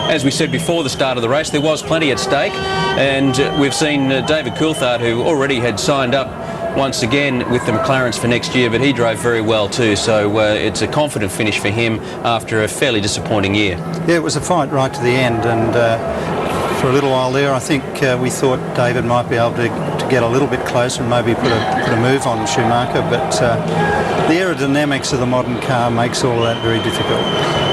as we said before the start of the race, there was plenty at stake, and we've seen David Coulthard, who already had signed up once again with the McLarens for next year, but he drove very well too, so it's a confident finish for him after a fairly disappointing year. Yeah, it was a fight right to the end, and for a little while there I think we thought David might be able to get a little bit closer and maybe put a move on Schumacher, but the aerodynamics of the modern car makes all of that very difficult.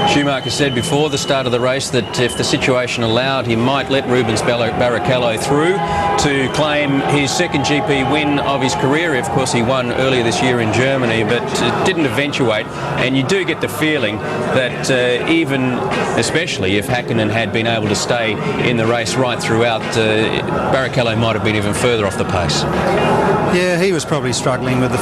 Schumacher said before the start of the race that if the situation allowed, he might let Rubens Barrichello through to claim his second GP win of his career. Of course, he won earlier this year in Germany, but it didn't eventuate. And you do get the feeling that even, especially if Häkkinen had been able to stay in the race right throughout, Barrichello might have been even further off the pace. Yeah, he was probably struggling with the